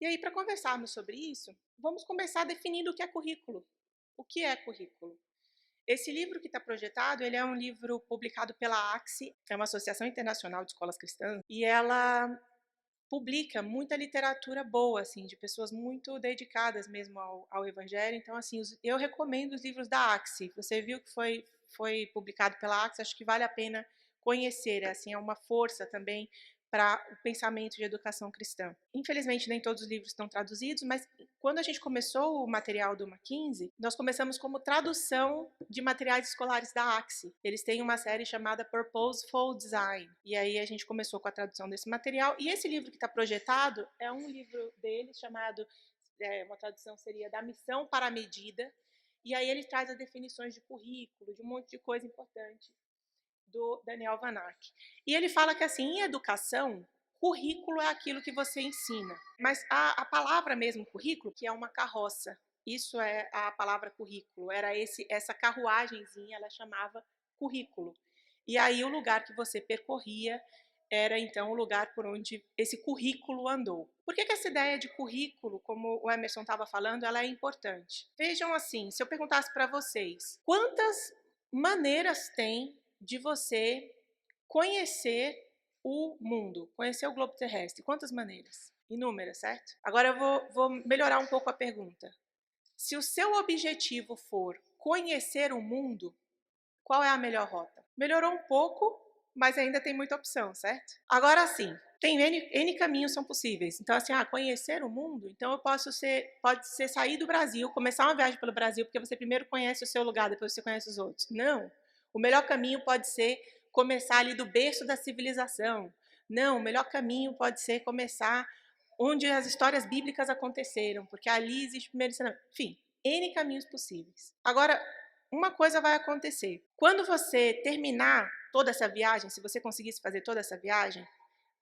E aí, para conversarmos sobre isso, vamos começar definindo o que é currículo. O que é currículo? Esse livro que está projetado, ele é um livro publicado pela AXE, é uma Associação Internacional de Escolas Cristãs, e ela publica muita literatura boa, assim, de pessoas muito dedicadas mesmo ao Evangelho. Então, assim, eu recomendo os livros da AXE. Você viu que foi publicado pela AXE, acho que vale a pena conhecer. Assim, é uma força também para o pensamento de educação cristã. Infelizmente, nem todos os livros estão traduzidos, mas quando a gente começou o material do Mackenzie, nós começamos como tradução de materiais escolares da AXE. Eles têm uma série chamada Purposeful Design. E aí a gente começou com a tradução desse material. E esse livro que está projetado é um livro deles chamado, uma tradução seria Da Missão para a Medida. E aí ele traz as definições de currículo, de um monte de coisa importante do Daniel Van Ark. E ele fala que, assim, em educação, currículo é aquilo que você ensina. Mas a palavra mesmo, currículo, que é uma carroça, isso é a palavra currículo. Era essa carruagenzinha, ela chamava currículo. E aí o lugar que você percorria era, então, o lugar por onde esse currículo andou. Por que essa ideia de currículo, como o Emerson estava falando, ela é importante? Vejam assim, se eu perguntasse para vocês, quantas maneiras tem de você conhecer o mundo, conhecer o globo terrestre? Quantas maneiras? Inúmeras, certo? Agora eu vou melhorar um pouco a pergunta. Se o seu objetivo for conhecer o mundo, qual é a melhor rota? Melhorou um pouco, mas ainda tem muita opção, certo? Agora sim, tem N caminhos são possíveis. Então, assim, conhecer o mundo, então pode ser sair do Brasil, começar uma viagem pelo Brasil, porque você primeiro conhece o seu lugar, depois você conhece os outros. Não. O melhor caminho pode ser começar ali do berço da civilização. Não, o melhor caminho pode ser começar onde as histórias bíblicas aconteceram, porque ali existe o primeiro ensinamento. Enfim, N caminhos possíveis. Agora, uma coisa vai acontecer. Quando você terminar toda essa viagem, se você conseguisse fazer toda essa viagem,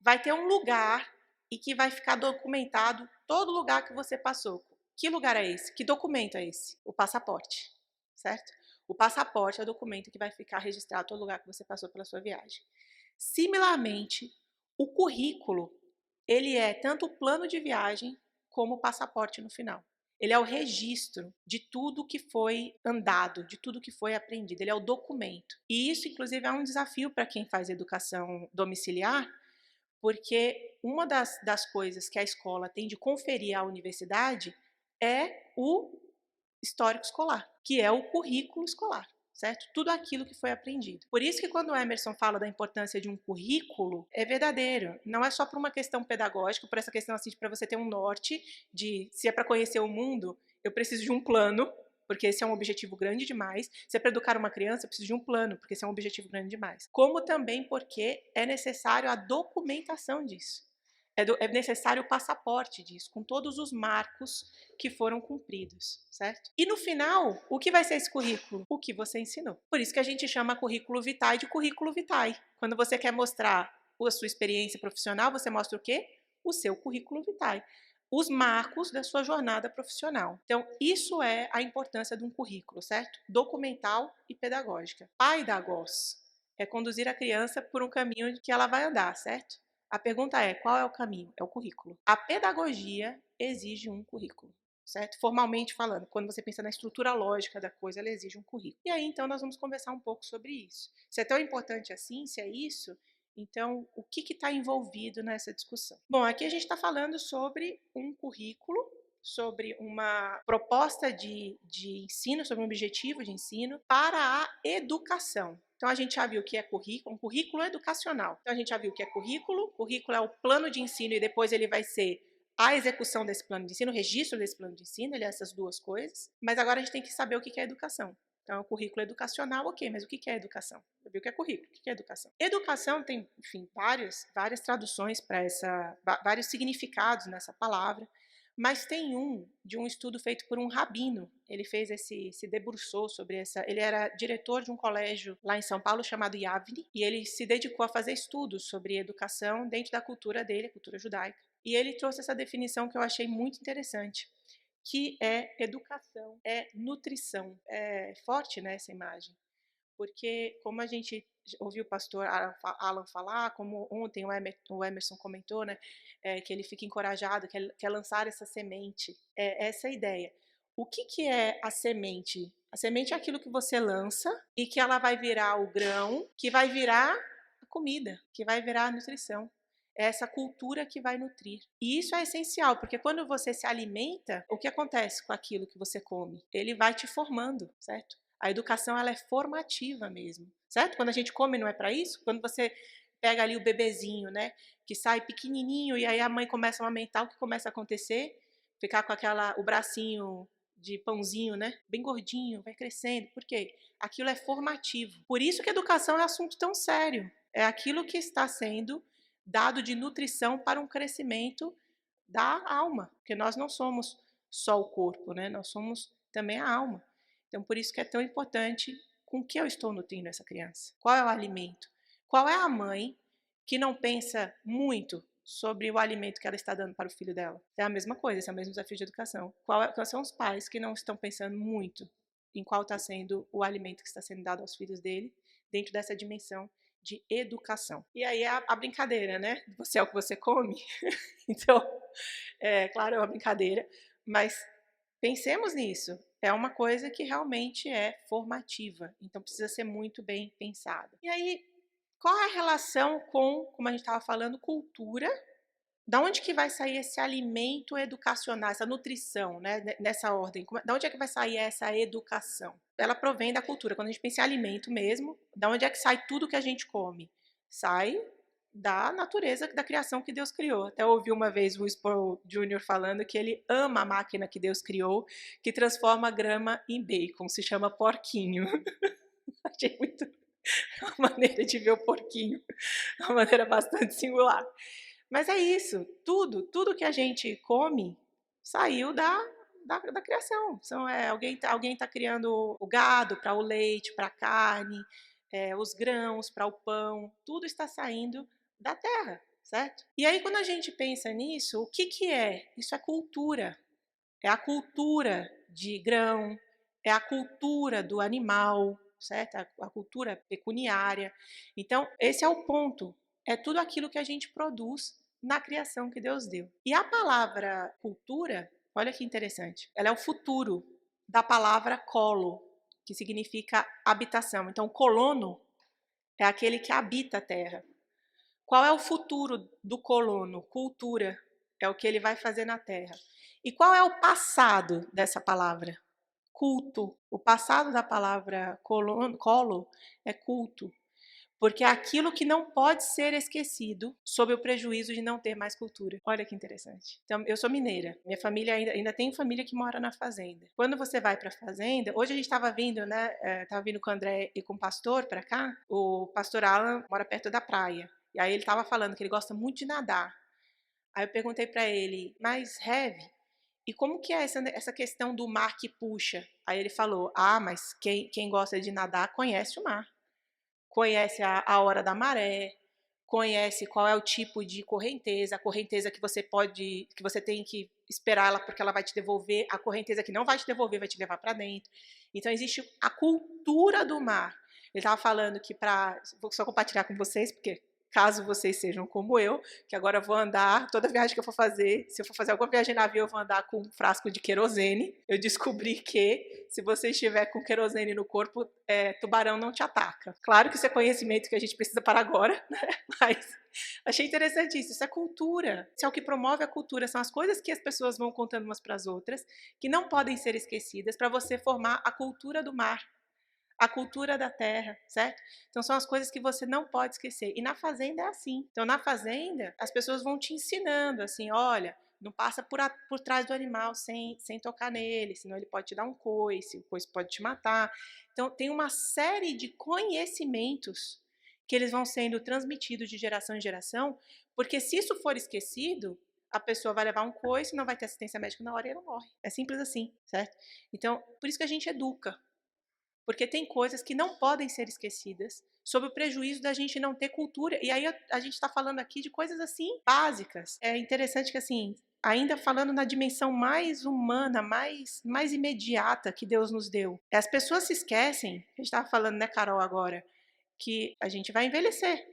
vai ter um lugar e que vai ficar documentado todo lugar que você passou. Que lugar é esse? Que documento é esse? O passaporte, certo? O passaporte é o documento que vai ficar registrado todo lugar que você passou pela sua viagem. Similarmente, o currículo, ele é tanto o plano de viagem como o passaporte no final. Ele é o registro de tudo que foi andado, de tudo que foi aprendido. Ele é o documento. E isso, inclusive, é um desafio para quem faz educação domiciliar, porque uma das coisas que a escola tem de conferir à universidade é o histórico escolar, que é o currículo escolar, certo? Tudo aquilo que foi aprendido. Por isso que quando o Emerson fala da importância de um currículo, é verdadeiro. Não é só por uma questão pedagógica, por essa questão assim, para você ter um norte de se é para conhecer o mundo, eu preciso de um plano, porque esse é um objetivo grande demais. Se é para educar uma criança, eu preciso de um plano, porque esse é um objetivo grande demais. Como também porque é necessário a documentação disso. É necessário o passaporte disso, com todos os marcos que foram cumpridos, certo? E no final, o que vai ser esse currículo? O que você ensinou. Por isso que a gente chama currículo vitae de currículo vitae. Quando você quer mostrar a sua experiência profissional, você mostra o quê? O seu currículo vitae. Os marcos da sua jornada profissional. Então, isso é a importância de um currículo, certo? Documental e pedagógica. Paidagogos é conduzir a criança por um caminho que ela vai andar, certo? A pergunta é, qual é o caminho? É o currículo. A pedagogia exige um currículo, certo? Formalmente falando, quando você pensa na estrutura lógica da coisa, ela exige um currículo. E aí, então, nós vamos conversar um pouco sobre isso. Se é tão importante assim, se é isso, então, o que está envolvido nessa discussão? Bom, aqui a gente está falando sobre um currículo, sobre uma proposta de ensino, sobre um objetivo de ensino para a educação. Então, a gente já viu o que é currículo, um currículo educacional. Então, a gente já viu o que é currículo é o plano de ensino e depois ele vai ser a execução desse plano de ensino, o registro desse plano de ensino, ele é essas duas coisas. Mas agora a gente tem que saber o que é educação. Então, o currículo educacional, ok, mas o que é educação? Eu vi o que é currículo, o que é educação? Educação tem, enfim, várias traduções para vários significados nessa palavra, mas tem de um estudo feito por um rabino. Ele fez se debruçou sobre essa. Ele era diretor de um colégio lá em São Paulo chamado Yavne, e ele se dedicou a fazer estudos sobre educação dentro da cultura dele, a cultura judaica. E ele trouxe essa definição que eu achei muito interessante, que é educação, é nutrição. É forte, né, essa imagem, porque como a gente ouviu o pastor Alan falar, como ontem o Emerson comentou, né, que ele fica encorajado, quer lançar essa semente, essa é a ideia. O que é a semente? A semente é aquilo que você lança e que ela vai virar o grão, que vai virar a comida, que vai virar a nutrição. É essa cultura que vai nutrir. E isso é essencial, porque quando você se alimenta, o que acontece com aquilo que você come? Ele vai te formando, certo? A educação, ela é formativa mesmo, certo? Quando a gente come, não é para isso? Quando você pega ali o bebezinho, né, que sai pequenininho e aí a mãe começa a amamentar, o que começa a acontecer? Ficar com o bracinho de pãozinho, né, bem gordinho, vai crescendo. Por quê? Aquilo é formativo. Por isso que a educação é um assunto tão sério. É aquilo que está sendo dado de nutrição para um crescimento da alma, porque nós não somos só o corpo, né? Nós somos também a alma. Então, por isso que é tão importante com que eu estou nutrindo essa criança. Qual é o alimento? Qual é a mãe que não pensa muito sobre o alimento que ela está dando para o filho dela? É a mesma coisa, esse é o mesmo desafio de educação. Quais são os pais que não estão pensando muito em qual está sendo o alimento que está sendo dado aos filhos dele, dentro dessa dimensão de educação. E aí é a brincadeira, né? Você é o que você come. Então, claro, é uma brincadeira, mas pensemos nisso. É uma coisa que realmente é formativa, então precisa ser muito bem pensada. E aí, qual é a relação com, como a gente estava falando, cultura? Da onde que vai sair esse alimento educacional, essa nutrição, né, nessa ordem? Da onde é que vai sair essa educação? Ela provém da cultura. Quando a gente pensa em alimento mesmo, da onde é que sai tudo que a gente come? Sai da natureza, da criação que Deus criou. Até ouvi uma vez o Sproul Jr. falando que ele ama a máquina que Deus criou, que transforma grama em bacon, se chama porquinho. Achei muito a maneira de ver o porquinho, uma maneira bastante singular. Mas é isso, tudo que a gente come saiu da criação. Alguém tá criando o gado para o leite, para a carne, os grãos para o pão, tudo está saindo da terra, certo? E aí, quando a gente pensa nisso, o que é? Isso é cultura. É a cultura de grão, é a cultura do animal, certo? A cultura pecuniária. Então, esse é o ponto. É tudo aquilo que a gente produz na criação que Deus deu. E a palavra cultura, olha que interessante, ela é o futuro da palavra colo, que significa habitação. Então, colono é aquele que habita a terra. Qual é o futuro do colono? Cultura. É o que ele vai fazer na terra. E qual é o passado dessa palavra? Culto. O passado da palavra colo é culto. Porque é aquilo que não pode ser esquecido sob o prejuízo de não ter mais cultura. Olha que interessante. Então, eu sou mineira. Minha família ainda tem família que mora na fazenda. Quando você vai para a fazenda, hoje a gente estava vindo, né? Estava vindo com o André e com o pastor para cá. O pastor Alan mora perto da praia. E aí ele estava falando que ele gosta muito de nadar. Aí eu perguntei para ele, mas Heavy, e como que é essa questão do mar que puxa? Aí ele falou, mas quem gosta de nadar conhece o mar. Conhece a hora da maré, conhece qual é o tipo de correnteza, a correnteza que você tem que esperar ela porque ela vai te devolver, a correnteza que não vai te devolver vai te levar para dentro. Então existe a cultura do mar. Ele estava falando que vou só compartilhar com vocês, porque caso vocês sejam como eu, que agora eu vou andar, toda viagem que eu for fazer, se eu for fazer alguma viagem em navio, eu vou andar com um frasco de querosene. Eu descobri que, se você estiver com querosene no corpo, tubarão não te ataca. Claro que isso é conhecimento que a gente precisa para agora, né? Mas achei interessante isso. Isso é cultura. Isso é o que promove a cultura. São as coisas que as pessoas vão contando umas para as outras, que não podem ser esquecidas, para você formar a cultura do mar, a cultura da terra, certo? Então são as coisas que você não pode esquecer. E na fazenda é assim. Então na fazenda as pessoas vão te ensinando assim, olha, não passa por trás do animal sem tocar nele, senão ele pode te dar um coice, o coice pode te matar. Então tem uma série de conhecimentos que eles vão sendo transmitidos de geração em geração, porque se isso for esquecido, a pessoa vai levar um coice, não vai ter assistência médica na hora e ela morre. É simples assim, certo? Então, por isso que a gente educa. Porque tem coisas que não podem ser esquecidas, sob o prejuízo da gente não ter cultura. E aí a gente está falando aqui de coisas assim básicas. É interessante que assim ainda falando na dimensão mais humana, mais imediata que Deus nos deu. As pessoas se esquecem, a gente estava falando, né, Carol, agora, que a gente vai envelhecer.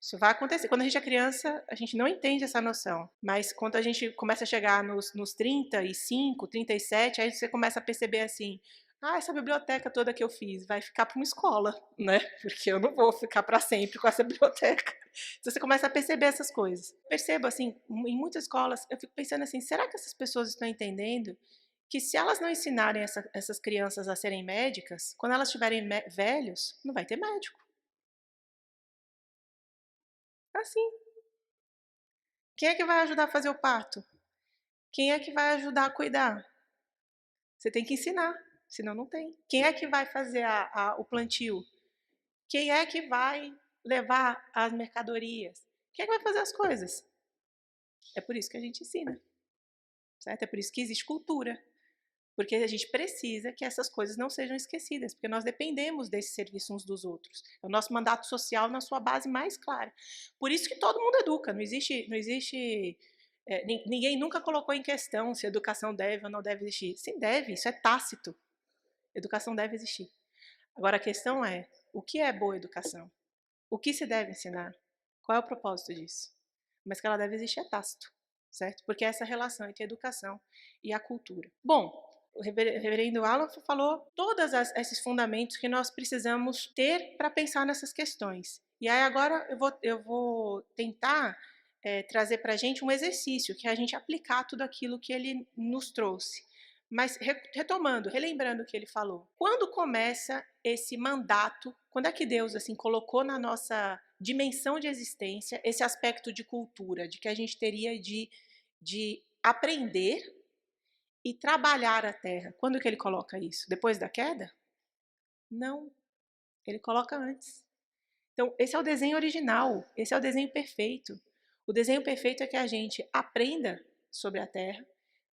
Isso vai acontecer. Quando a gente é criança, a gente não entende essa noção. Mas quando a gente começa a chegar nos 35, 37, aí você começa a perceber assim, essa biblioteca toda que eu fiz vai ficar para uma escola, né? Porque eu não vou ficar para sempre com essa biblioteca. Então você começa a perceber essas coisas. Percebo, assim, em muitas escolas, eu fico pensando assim, será que essas pessoas estão entendendo que se elas não ensinarem essas crianças a serem médicas, quando elas estiverem velhos, não vai ter médico? Assim. Quem é que vai ajudar a fazer o parto? Quem é que vai ajudar a cuidar? Você tem que ensinar, senão não tem. Quem é que vai fazer o plantio? Quem é que vai levar as mercadorias? Quem é que vai fazer as coisas? É por isso que a gente ensina, certo? É por isso que existe cultura. Porque a gente precisa que essas coisas não sejam esquecidas, porque nós dependemos desse serviço uns dos outros. É o nosso mandato social na sua base mais clara. Por isso que todo mundo educa, não existe ninguém nunca colocou em questão se a educação deve ou não deve existir. Sim, deve, isso é tácito. Educação deve existir. Agora a questão é, o que é boa educação? O que se deve ensinar? Qual é o propósito disso? Mas que ela deve existir é tácito, certo? Porque é essa relação entre a educação e a cultura. Bom, o reverendo Alan falou todos esses fundamentos que nós precisamos ter para pensar nessas questões. E aí agora eu vou tentar trazer para a gente um exercício, que é a gente aplicar tudo aquilo que ele nos trouxe. Mas retomando, relembrando o que ele falou, quando começa esse mandato, quando é que Deus assim colocou na nossa dimensão de existência esse aspecto de cultura, de que a gente teria de aprender e trabalhar a terra? Quando que ele coloca isso? Depois da queda? Não, ele coloca antes. Então, esse é o desenho original, esse é o desenho perfeito. O desenho perfeito é que a gente aprenda sobre a terra,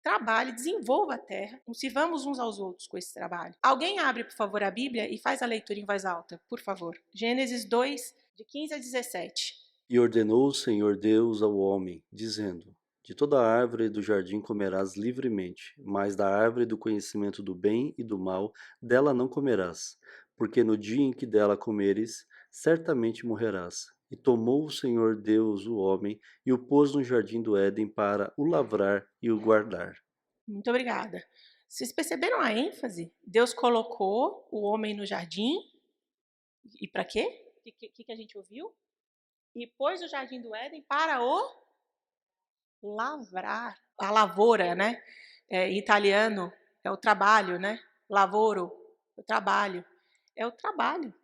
trabalhe, desenvolva a terra, sirvamos uns aos outros com esse trabalho. Alguém abre, por favor, a Bíblia e faz a leitura em voz alta, por favor. Gênesis 2, de 15 a 17. E ordenou o Senhor Deus ao homem, dizendo: De toda árvore do jardim comerás livremente, mas da árvore do conhecimento do bem e do mal, dela não comerás, porque no dia em que dela comeres, certamente morrerás. E tomou o Senhor Deus o homem e o pôs no jardim do Éden para o lavrar e o guardar. Muito obrigada. Vocês perceberam a ênfase? Deus colocou o homem no jardim. E para quê? O que a gente ouviu? E pôs o jardim do Éden para o lavrar. A lavoura, né? Em italiano é o trabalho, né? Lavoro, o trabalho. É o trabalho.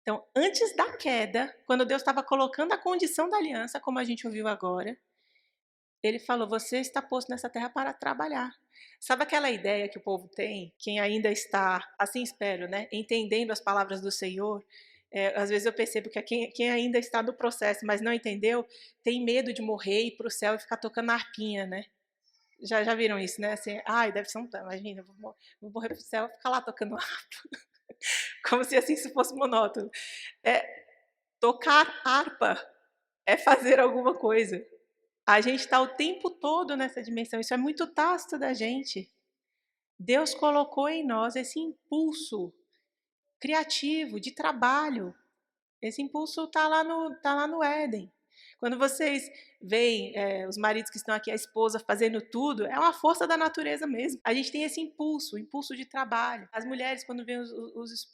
Então, antes da queda, quando Deus estava colocando a condição da aliança, como a gente ouviu agora, ele falou: você está posto nessa terra para trabalhar. Sabe aquela ideia que o povo tem, quem ainda está, assim espero, né, entendendo as palavras do Senhor? Às vezes eu percebo que quem ainda está no processo, mas não entendeu, tem medo de morrer e ir para o céu e ficar tocando harpinha, né? Já viram isso, né? Assim, ai, deve ser um. Imagina, vou morrer para o céu e ficar lá tocando harpa. Como se assim isso fosse monótono. Tocar harpa é fazer alguma coisa. A gente está o tempo todo nessa dimensão, isso é muito tácito da gente. Deus colocou em nós esse impulso criativo, de trabalho. Esse impulso tá lá no Éden. Quando vocês veem os maridos que estão aqui, a esposa fazendo tudo, é uma força da natureza mesmo. A gente tem esse impulso, o impulso de trabalho. As mulheres, quando veem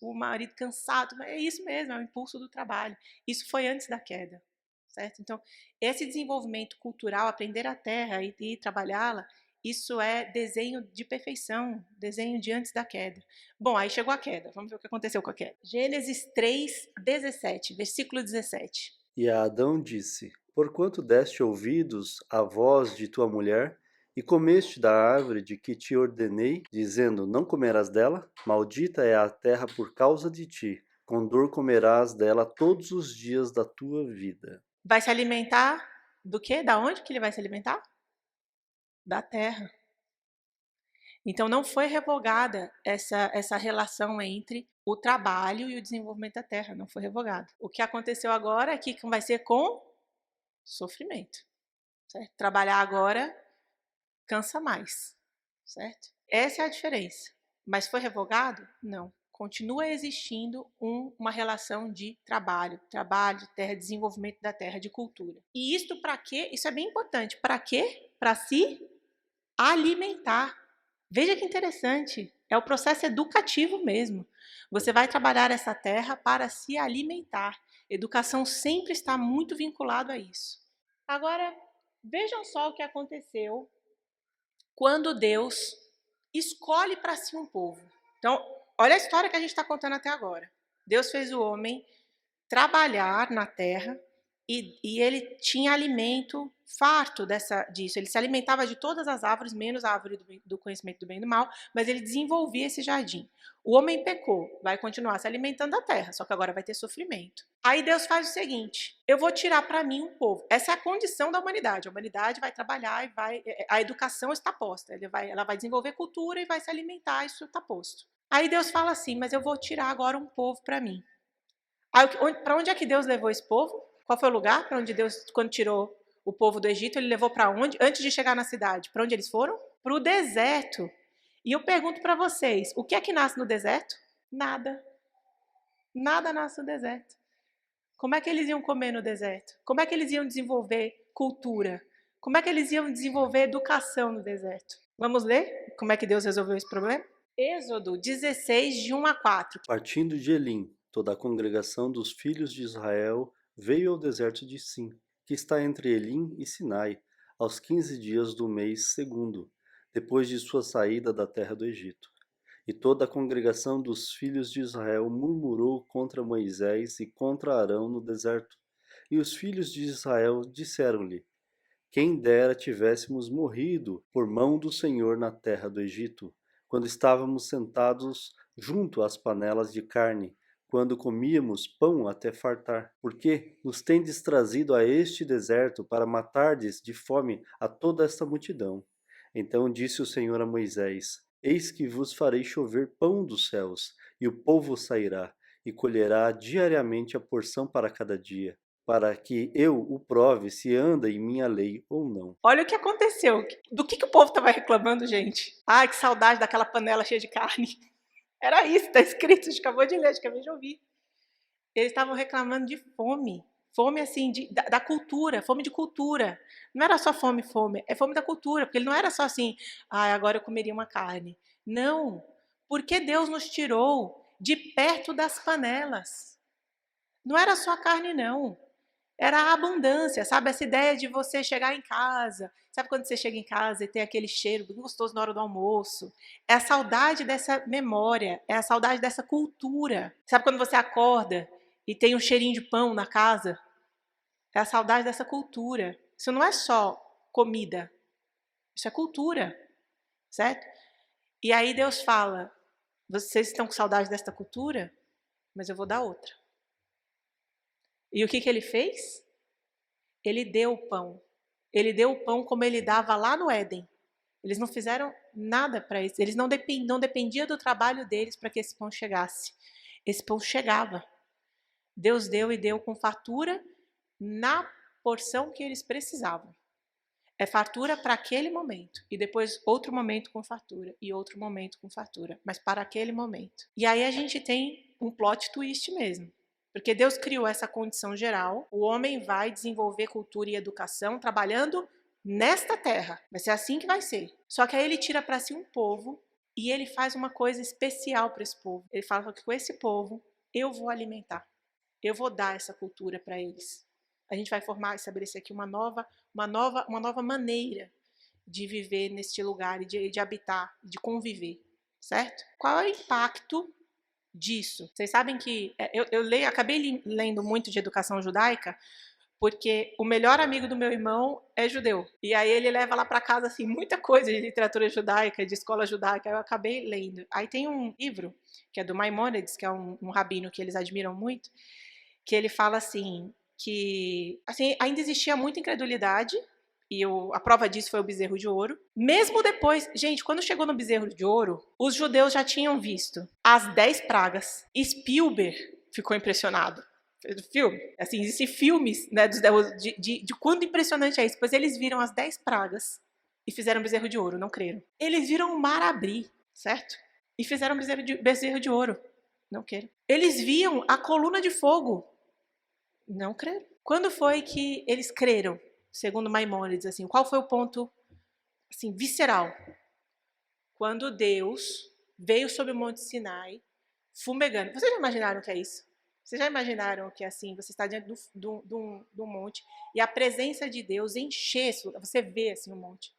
o marido cansado, é isso mesmo, é o impulso do trabalho. Isso foi antes da queda, certo? Então, esse desenvolvimento cultural, aprender a terra e trabalhá-la, isso é desenho de perfeição, desenho de antes da queda. Bom, aí chegou a queda. Vamos ver o que aconteceu com a queda. Gênesis 3, 17, versículo 17. E a Adão disse: Porquanto deste ouvidos à voz de tua mulher, e comeste da árvore de que te ordenei, dizendo: Não comerás dela? Maldita é a terra por causa de ti. Com dor comerás dela todos os dias da tua vida. Vai se alimentar do quê? Da onde que ele vai se alimentar? Da terra. Então não foi revogada essa relação entre o trabalho e o desenvolvimento da terra, não foi revogada. O que aconteceu agora é que vai ser com sofrimento. Certo? Trabalhar agora cansa mais, certo? Essa é a diferença. Mas foi revogado? Não. Continua existindo uma relação de trabalho, de terra, desenvolvimento da terra, de cultura. E isto para quê? Isso é bem importante. Para quê? Para se alimentar. Veja que interessante. É o processo educativo mesmo. Você vai trabalhar essa terra para se alimentar. Educação sempre está muito vinculado a isso. Agora, vejam só o que aconteceu quando Deus escolhe para si um povo. Então, olha a história que a gente está contando até agora. Deus fez o homem trabalhar na terra e ele tinha alimento farto disso. Ele se alimentava de todas as árvores, menos a árvore do conhecimento do bem e do mal, mas ele desenvolvia esse jardim. O homem pecou, vai continuar se alimentando da terra, só que agora vai ter sofrimento. Aí Deus faz o seguinte: eu vou tirar para mim um povo. Essa é a condição da humanidade. A humanidade vai trabalhar e a educação está posta. Ela vai desenvolver cultura e vai se alimentar, isso está posto. Aí Deus fala assim: mas eu vou tirar agora um povo para mim. Para onde é que Deus levou esse povo? Qual foi o lugar para onde Deus, quando tirou o povo do Egito, ele levou para onde? Antes de chegar na cidade, para onde eles foram? Para o deserto. E eu pergunto para vocês, o que é que nasce no deserto? Nada. Nada nasce no deserto. Como é que eles iam comer no deserto? Como é que eles iam desenvolver cultura? Como é que eles iam desenvolver educação no deserto? Vamos ler como é que Deus resolveu esse problema? Êxodo 16, de 1 a 4. Partindo de Elim, toda a congregação dos filhos de Israel veio ao deserto de Sim, que está entre Elim e Sinai, aos 15 dias do mês segundo, depois de sua saída da terra do Egito. E toda a congregação dos filhos de Israel murmurou contra Moisés e contra Arão no deserto. E os filhos de Israel disseram-lhe: quem dera tivéssemos morrido por mão do Senhor na terra do Egito, quando estávamos sentados junto às panelas de carne, quando comíamos pão até fartar. Porque nos tendes trazido a este deserto para matardes de fome a toda esta multidão? Então disse o Senhor a Moisés: eis que vos farei chover pão dos céus, e o povo sairá, e colherá diariamente a porção para cada dia, para que eu o prove se anda em minha lei ou não. Olha o que aconteceu. Do que o povo estava reclamando, gente? Ai, que saudade daquela panela cheia de carne. Era isso, está escrito, a gente acabou de ler, a gente acabou de ouvir. Eles estavam reclamando de fome. Fome, assim, da cultura, fome de cultura. Não era só fome, é fome da cultura, porque ele não era só assim, agora eu comeria uma carne. Não, porque Deus nos tirou de perto das panelas. Não era só a carne, não. Era a abundância, sabe? Essa ideia de você chegar em casa. Sabe quando você chega em casa e tem aquele cheiro bem gostoso na hora do almoço? É a saudade dessa memória, é a saudade dessa cultura. Sabe quando você acorda e tem um cheirinho de pão na casa? É a saudade dessa cultura. Isso não é só comida, isso é cultura, certo? E aí Deus fala: vocês estão com saudade desta cultura? Mas eu vou dar outra. E o que ele fez? Ele deu o pão. Ele deu o pão como ele dava lá no Éden. Eles não fizeram nada para isso. Eles não dependiam do trabalho deles para que esse pão chegasse. Esse pão chegava. Deus deu e deu com fartura na porção que eles precisavam. É fartura para aquele momento. E depois outro momento com fartura. E outro momento com fartura. Mas para aquele momento. E aí a gente tem um plot twist mesmo. Porque Deus criou essa condição geral, o homem vai desenvolver cultura e educação trabalhando nesta terra. Vai ser assim que vai ser. Só que aí ele tira para si um povo e ele faz uma coisa especial para esse povo. Ele fala que com esse povo eu vou alimentar. Eu vou dar essa cultura para eles. A gente vai estabelecer aqui uma nova maneira de viver neste lugar, de habitar, de conviver, certo? Qual é o impacto disso? Vocês sabem que acabei lendo muito de educação judaica, porque o melhor amigo do meu irmão é judeu. E aí ele leva lá para casa assim muita coisa de literatura judaica, de escola judaica. Eu acabei lendo. Aí tem um livro que é do Maimônides, que é um rabino que eles admiram muito, que ele fala assim que assim ainda existia muita incredulidade. E a prova disso foi o bezerro de ouro. Mesmo depois, gente, quando chegou no bezerro de ouro, os judeus já tinham visto as 10 pragas. Spielberg ficou impressionado. Fez o filme. Assim, existem filmes, né, de quanto impressionante é isso. Pois eles viram as 10 pragas e fizeram um bezerro de ouro, não creram. Eles viram o mar abrir, certo? E fizeram um bezerro de ouro, não creram. Eles viam a coluna de fogo, não creram. Quando foi que eles creram? Segundo Maimônides, assim, qual foi o ponto assim, visceral? Quando Deus veio sobre o Monte Sinai, fumegando. Vocês já imaginaram o que é isso? Vocês já imaginaram que assim, você está diante do monte e a presença de Deus enche, você vê assim o monte.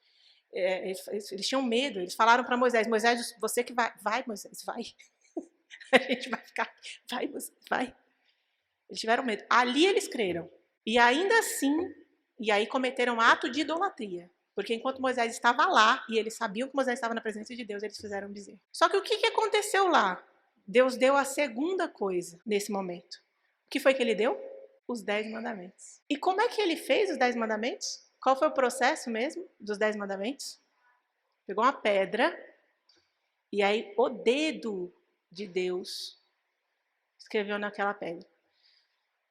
Eles tinham medo, eles falaram para Moisés, Moisés, você que vai Moisés, vai. A gente vai ficar, vai Moisés, vai. Eles tiveram medo. Ali eles creram. E ainda assim, e aí cometeram ato de idolatria. Porque enquanto Moisés estava lá, e eles sabiam que Moisés estava na presença de Deus, eles fizeram bezerro. Só que o que aconteceu lá? Deus deu a segunda coisa nesse momento. O que foi que ele deu? Os 10 mandamentos. E como é que ele fez os 10 mandamentos? Qual foi o processo mesmo dos 10 mandamentos? Pegou uma pedra, e aí o dedo de Deus escreveu naquela pedra.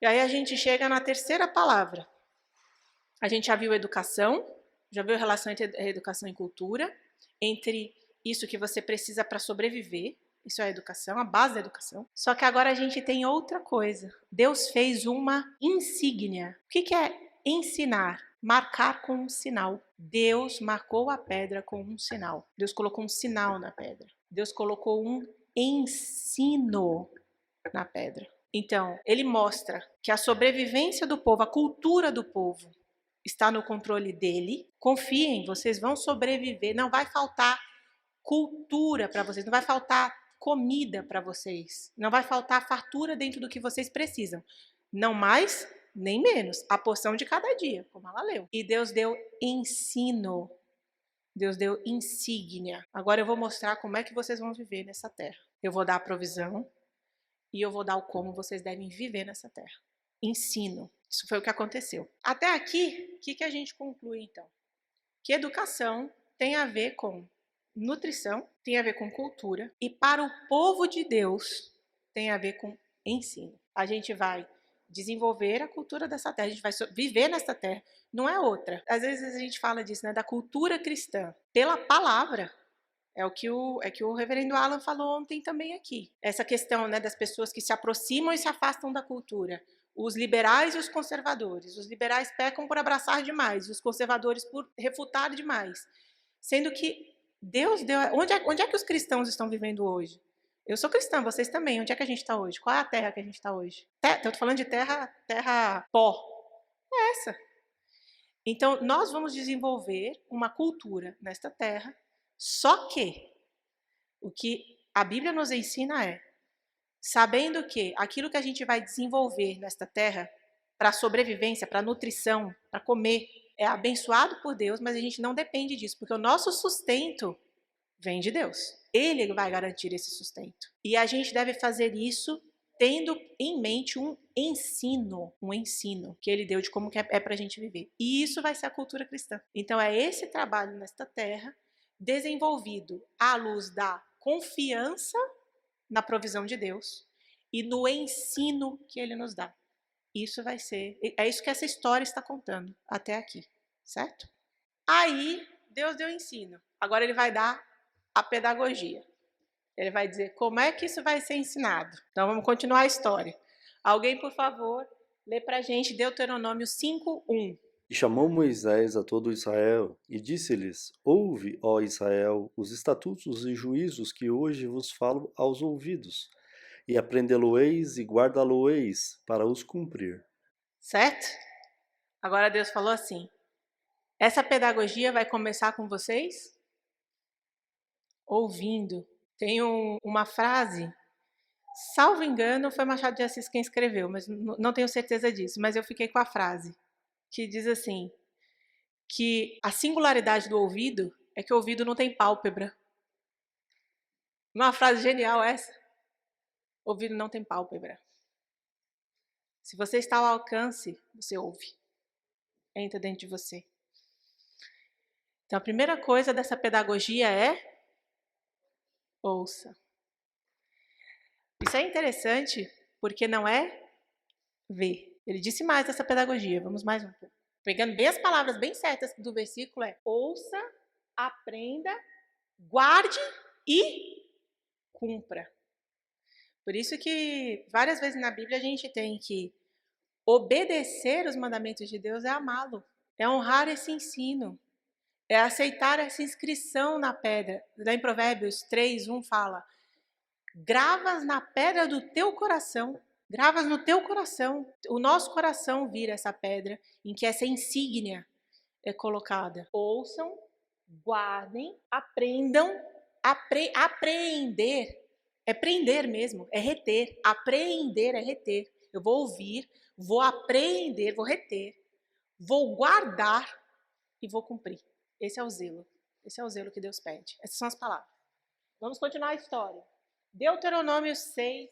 E aí a gente chega na terceira palavra. A gente já viu educação, já viu a relação entre educação e cultura, entre isso que você precisa para sobreviver, isso é a educação, a base da educação. Só que agora a gente tem outra coisa. Deus fez uma insígnia. O que é ensinar? Marcar com um sinal. Deus marcou a pedra com um sinal. Deus colocou um sinal na pedra. Deus colocou um ensino na pedra. Então, ele mostra que a sobrevivência do povo, a cultura do povo, está no controle dele. Confiem, vocês vão sobreviver. Não vai faltar cultura para vocês, não vai faltar comida para vocês, não vai faltar fartura dentro do que vocês precisam. Não mais, nem menos. A porção de cada dia, como ela leu. E Deus deu ensino. Deus deu insígnia. Agora eu vou mostrar como é que vocês vão viver nessa terra. Eu vou dar a provisão e eu vou dar o como vocês devem viver nessa terra. Ensino. Isso foi o que aconteceu. Até aqui, o que a gente conclui então? Que educação tem a ver com nutrição, tem a ver com cultura, e para o povo de Deus tem a ver com ensino. A gente vai desenvolver a cultura dessa terra, a gente vai viver nessa terra, não é outra. Às vezes a gente fala disso, né, da cultura cristã, pela palavra. É o que o reverendo Alan falou ontem também aqui. Essa questão, né, das pessoas que se aproximam e se afastam da cultura. Os liberais e os conservadores. Os liberais pecam por abraçar demais, os conservadores por refutar demais. Sendo que Deus deu... Onde é que os cristãos estão vivendo hoje? Eu sou cristã, vocês também. Onde é que a gente está hoje? Qual é a terra que a gente está hoje? Estou falando de terra pó. É essa. Então, nós vamos desenvolver uma cultura nesta terra, só que o que a Bíblia nos ensina é, sabendo que aquilo que a gente vai desenvolver nesta terra, para sobrevivência, para nutrição, para comer, é abençoado por Deus, mas a gente não depende disso, porque o nosso sustento vem de Deus. Ele vai garantir esse sustento. E a gente deve fazer isso tendo em mente um ensino que ele deu de como que é para a gente viver. E isso vai ser a cultura cristã. Então é esse trabalho nesta terra, desenvolvido à luz da confiança na provisão de Deus e no ensino que ele nos dá. Isso vai ser, é isso que essa história está contando até aqui, certo? Aí, Deus deu ensino. Agora ele vai dar a pedagogia. Ele vai dizer como é que isso vai ser ensinado. Então vamos continuar a história. Alguém, por favor, lê pra gente Deuteronômio 5:1. E chamou Moisés a todo Israel, e disse-lhes: Ouve, ó Israel, os estatutos e juízos que hoje vos falo aos ouvidos, e aprendê-lo-eis e guardá-lo-eis para os cumprir. Certo? Agora Deus falou assim, essa pedagogia vai começar com vocês ouvindo. Tem uma frase, salvo engano, foi Machado de Assis quem escreveu, mas não tenho certeza disso, mas eu fiquei com a frase, que diz assim, que a singularidade do ouvido é que o ouvido não tem pálpebra. Não é uma frase genial essa? O ouvido não tem pálpebra. Se você está ao alcance, você ouve. Entra dentro de você. Então, a primeira coisa dessa pedagogia é ouça. Isso é interessante porque não é ver. Ele disse mais dessa pedagogia. Vamos mais um pouco. Pegando bem as palavras bem certas do versículo é ouça aprenda, guarde e cumpra. Por isso que várias vezes na Bíblia a gente tem que obedecer os mandamentos de Deus é amá-lo, é honrar esse ensino, é aceitar essa inscrição na pedra. Lá em Provérbios 3:1 fala: gravas na pedra do teu coração, gravas no teu coração. O nosso coração vira essa pedra em que essa insígnia é colocada. Ouçam, guardem, aprendam. Apreender é prender mesmo, é reter. Apreender é reter. Eu vou ouvir, vou aprender, vou reter, vou guardar e vou cumprir. Esse é o zelo. Esse é o zelo que Deus pede. Essas são as palavras. Vamos continuar a história. Deuteronômio 6,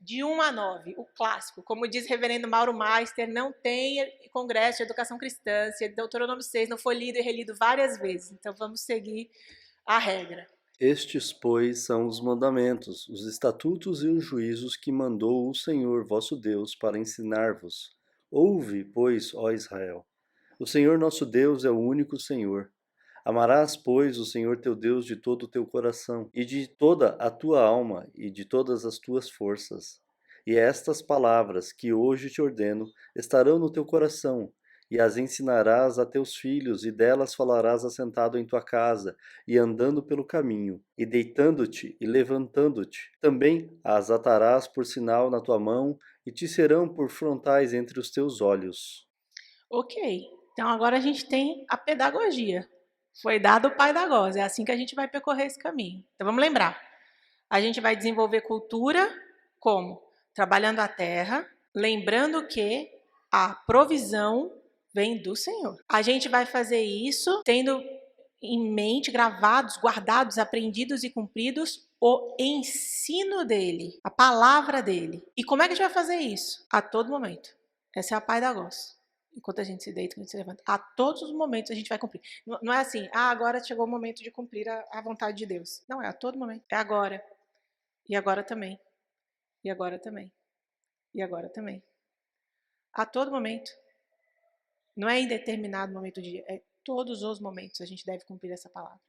de 1 a 9, o clássico. Como diz o reverendo Mauro Meister, não tem congresso de educação cristã se Deuteronômio 6 não foi lido e relido várias vezes. Então vamos seguir a regra. Estes, pois, são os mandamentos, os estatutos e os juízos que mandou o Senhor vosso Deus para ensinar-vos. Ouve, pois, ó Israel. O Senhor nosso Deus é o único Senhor. Amarás, pois, o Senhor teu Deus de todo o teu coração, e de toda a tua alma, e de todas as tuas forças. E estas palavras que hoje te ordeno estarão no teu coração, e as ensinarás a teus filhos, e delas falarás assentado em tua casa, e andando pelo caminho, e deitando-te e levantando-te. Também as atarás por sinal na tua mão, e te serão por frontais entre os teus olhos. Ok, então agora a gente tem a pedagogia. Foi dado o pai da goza, é assim que a gente vai percorrer esse caminho. Então vamos lembrar, a gente vai desenvolver cultura como? Trabalhando a terra, lembrando que a provisão vem do Senhor. A gente vai fazer isso tendo em mente, gravados, guardados, aprendidos e cumpridos o ensino dele, a palavra dele. E como é que a gente vai fazer isso? A todo momento. Essa é a pai da goza. Enquanto a gente se deita, enquanto a gente se levanta, a todos os momentos a gente vai cumprir. Não é assim, agora chegou o momento de cumprir a vontade de Deus. Não, é a todo momento. É agora. E agora também. E agora também. E agora também. A todo momento. Não é em determinado momento do dia, é todos os momentos a gente deve cumprir essa palavra.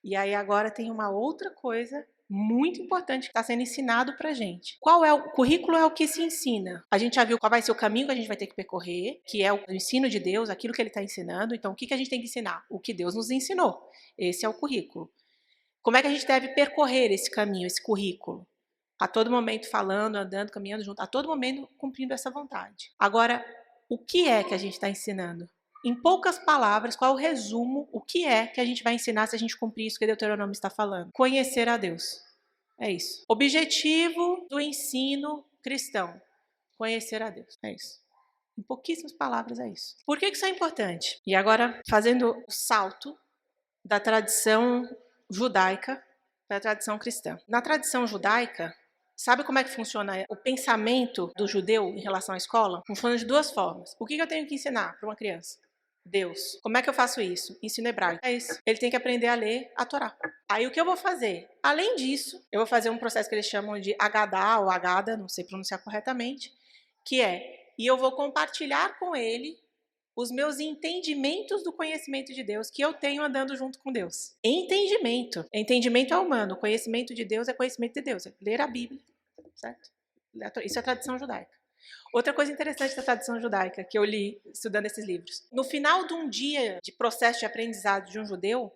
E aí agora tem uma outra coisa muito importante que está sendo ensinado para a gente. Qual é o currículo? É o que se ensina. A gente já viu qual vai ser o caminho que a gente vai ter que percorrer, que é o ensino de Deus, aquilo que ele está ensinando. Então, o que a gente tem que ensinar? O que Deus nos ensinou. Esse é o currículo. Como é que a gente deve percorrer esse caminho, esse currículo? A todo momento falando, andando, caminhando junto, a todo momento cumprindo essa vontade. Agora, o que é que a gente está ensinando? Em poucas palavras, qual é o resumo, o que é que a gente vai ensinar se a gente cumprir isso que Deuteronômio está falando? Conhecer a Deus. É isso. Objetivo do ensino cristão. Conhecer a Deus. É isso. Em pouquíssimas palavras é isso. Por que isso é importante? E agora, fazendo o salto da tradição judaica para a tradição cristã. Na tradição judaica, sabe como é que funciona o pensamento do judeu em relação à escola? Funciona de duas formas. O que eu tenho que ensinar para uma criança? Deus. Como é que eu faço isso? Ensino hebraico. É isso. Ele tem que aprender a ler a Torá. Aí o que eu vou fazer? Além disso, eu vou fazer um processo que eles chamam de Agadá ou Agada, não sei pronunciar corretamente, que e eu vou compartilhar com ele os meus entendimentos do conhecimento de Deus que eu tenho andando junto com Deus. Entendimento. Entendimento é humano. Conhecimento de Deus é conhecimento de Deus. É ler a Bíblia, certo? Isso é a tradição judaica. Outra coisa interessante da tradição judaica que eu li estudando esses livros. No final de um dia de processo de aprendizado de um judeu,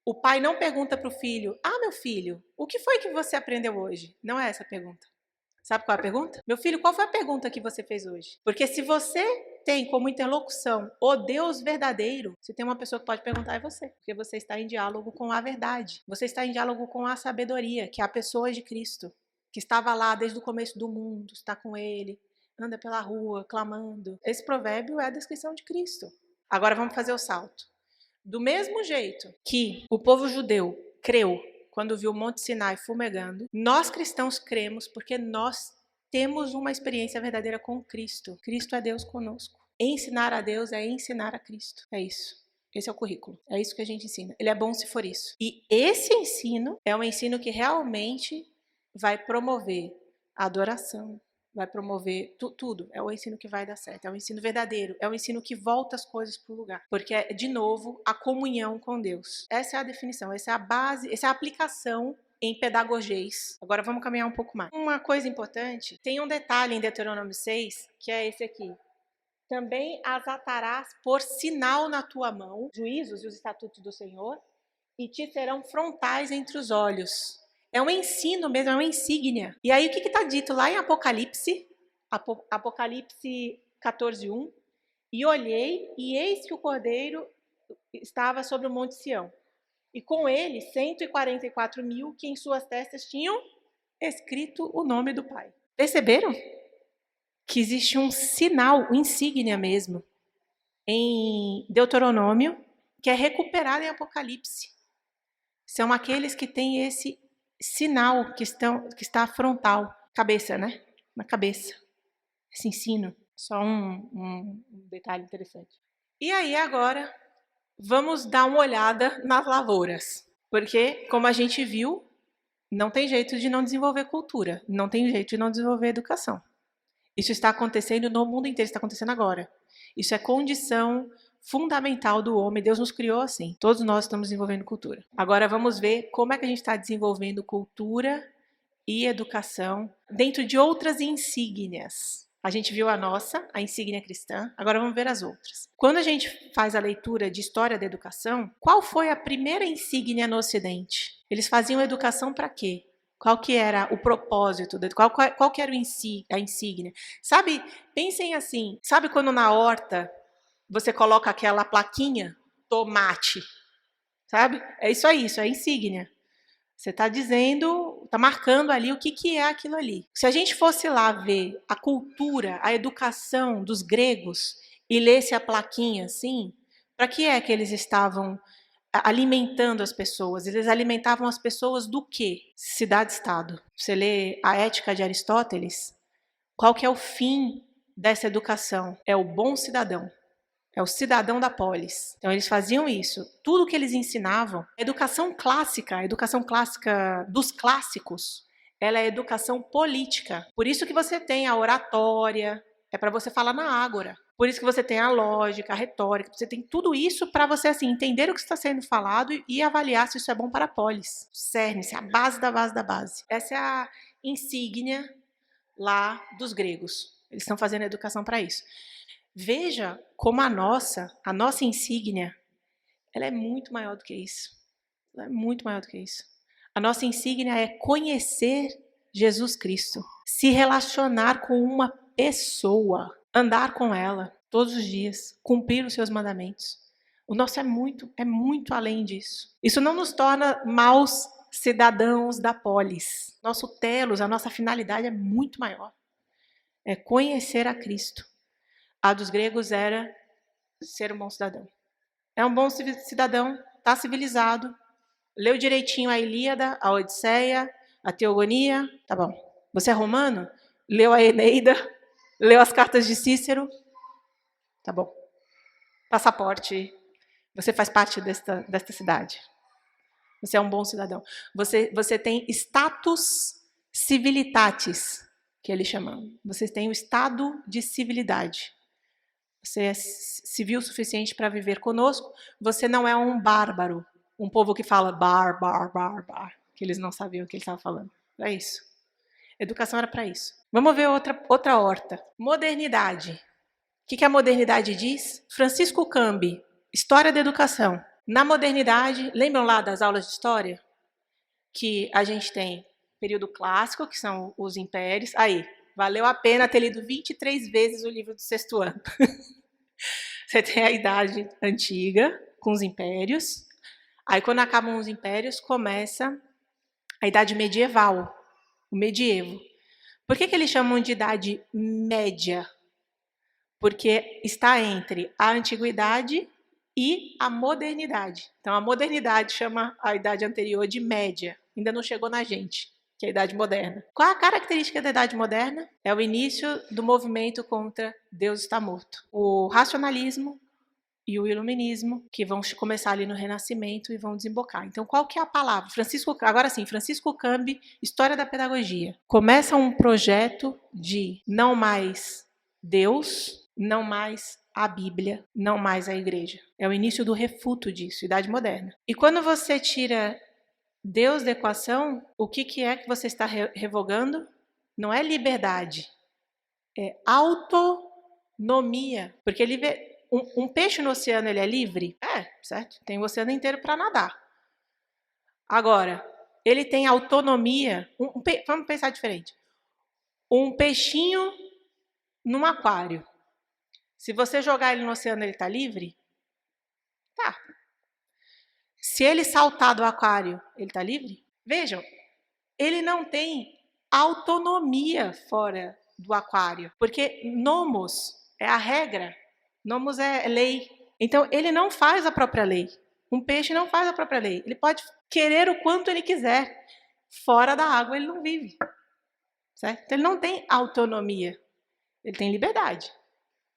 o pai não pergunta para o filho: meu filho, o que foi que você aprendeu hoje? Não é essa a pergunta. Sabe qual é a pergunta? Meu filho, qual foi a pergunta que você fez hoje? Porque se você tem como interlocução o Deus verdadeiro, se tem uma pessoa que pode perguntar, é você. Porque você está em diálogo com a verdade. Você está em diálogo com a sabedoria, que é a pessoa de Cristo, que estava lá desde o começo do mundo, está com ele, anda pela rua, clamando. Esse provérbio é a descrição de Cristo. Agora vamos fazer o salto. Do mesmo jeito que o povo judeu creu quando viu o Monte Sinai fumegando, nós cristãos cremos porque nós temos uma experiência verdadeira com Cristo. Cristo é Deus conosco. Ensinar a Deus é ensinar a Cristo. É isso. Esse é o currículo. É isso que a gente ensina. Ele é bom se for isso. E esse ensino é um ensino que realmente vai promover a adoração, vai promover tudo. É o ensino que vai dar certo, é o ensino verdadeiro, é o ensino que volta as coisas para o lugar. Porque é, de novo, a comunhão com Deus. Essa é a definição, essa é a base, essa é a aplicação em pedagogês. Agora vamos caminhar um pouco mais. Uma coisa importante, tem um detalhe em Deuteronômio 6, que é esse aqui. Também as atarás por sinal na tua mão, juízos e os estatutos do Senhor, e te serão frontais entre os olhos. É um ensino mesmo, é uma insígnia. E aí o que está dito lá em Apocalipse? Apocalipse 14:1. E olhei, e eis que o Cordeiro estava sobre o monte Sião. E com ele 144.000 que em suas testas tinham escrito o nome do Pai. Perceberam? Que existe um sinal, uma insígnia mesmo, em Deuteronômio, que é recuperado em Apocalipse. São aqueles que têm esse sinal que está frontal, cabeça, né? Na cabeça. Esse ensino. Só um detalhe interessante. E aí agora, vamos dar uma olhada nas lavouras. Porque, como a gente viu, não tem jeito de não desenvolver cultura. Não tem jeito de não desenvolver educação. Isso está acontecendo no mundo inteiro, está acontecendo agora. Isso é condição fundamental do homem. Deus nos criou assim. Todos nós estamos desenvolvendo cultura. Agora vamos ver como é que a gente está desenvolvendo cultura e educação dentro de outras insígnias. A gente viu a nossa, a insígnia cristã. Agora vamos ver as outras. Quando a gente faz a leitura de história da educação, qual foi a primeira insígnia no Ocidente? Eles faziam educação para quê? Qual que era o propósito? Qual que era a insígnia? Sabe, pensem assim, sabe quando na horta você coloca aquela plaquinha, tomate, sabe? É isso aí, isso é insígnia. Você está dizendo, está marcando ali o que é aquilo ali. Se a gente fosse lá ver a cultura, a educação dos gregos e lesse a plaquinha assim, para que é que eles estavam alimentando as pessoas? Eles alimentavam as pessoas do quê? Cidade-estado. Você lê a Ética de Aristóteles, qual que é o fim dessa educação? É o bom cidadão. É o cidadão da polis. Então, eles faziam isso. Tudo que eles ensinavam, a educação clássica dos clássicos, ela é educação política. Por isso que você tem a oratória, é para você falar na ágora. Por isso que você tem a lógica, a retórica, você tem tudo isso para você assim, entender o que está sendo falado e avaliar se isso é bom para a polis. Cerne, é a base da base da base. Essa é a insígnia lá dos gregos. Eles estão fazendo a educação para isso. Veja como a nossa insígnia, ela é muito maior do que isso. Ela é muito maior do que isso. A nossa insígnia é conhecer Jesus Cristo, se relacionar com uma pessoa, andar com ela todos os dias, cumprir os seus mandamentos. O nosso é muito além disso. Isso não nos torna maus cidadãos da polis. Nosso telos, a nossa finalidade é muito maior. É conhecer a Cristo. A dos gregos era ser um bom cidadão. É um bom cidadão, está civilizado, leu direitinho a Ilíada, a Odisseia, a Teogonia, tá bom. Você é romano? Leu a Eneida, leu as cartas de Cícero, tá bom. Passaporte, você faz parte desta cidade. Você é um bom cidadão. Você tem status civilitatis, que eles chamam. Você tem o estado de civilidade. Você é civil o suficiente para viver conosco. Você não é um bárbaro, um povo que fala bar, que eles não sabiam o que ele estava falando. É isso. Educação era para isso. Vamos ver outra horta. Modernidade. O que a modernidade diz? Francisco Cambi, História da Educação. Na modernidade, lembram lá das aulas de história? Que a gente tem período clássico, que são os impérios. Aí, valeu a pena ter lido 23 vezes o livro do sexto ano. Você tem a Idade Antiga, com os impérios. Aí, quando acabam os impérios, começa a Idade Medieval, o medievo. Por que eles chamam de Idade Média? Porque está entre a Antiguidade e a Modernidade. Então, a Modernidade chama a Idade anterior de Média. Ainda não chegou na gente, que é a Idade Moderna. Qual a característica da Idade Moderna? É o início do movimento contra Deus está morto. O racionalismo e o Iluminismo, que vão começar ali no Renascimento e vão desembocar. Então, qual que é a palavra? Agora sim, Francisco Cambi, História da Pedagogia. Começa um projeto de não mais Deus, não mais a Bíblia, não mais a Igreja. É o início do refuto disso, Idade Moderna. E quando você tira Deus da equação, o que é que você está revogando? Não é liberdade, é autonomia. Porque um peixe no oceano, ele é livre? É, certo? Tem o oceano inteiro para nadar. Agora, ele tem autonomia. Vamos pensar diferente. Um peixinho num aquário. Se você jogar ele no oceano, ele está livre? Tá. Se ele saltar do aquário, ele está livre? Vejam, ele não tem autonomia fora do aquário, porque nomos é a regra, nomos é lei. Então, ele não faz a própria lei. Um peixe não faz a própria lei. Ele pode querer o quanto ele quiser. Fora da água, ele não vive. Certo? Então, ele não tem autonomia. Ele tem liberdade,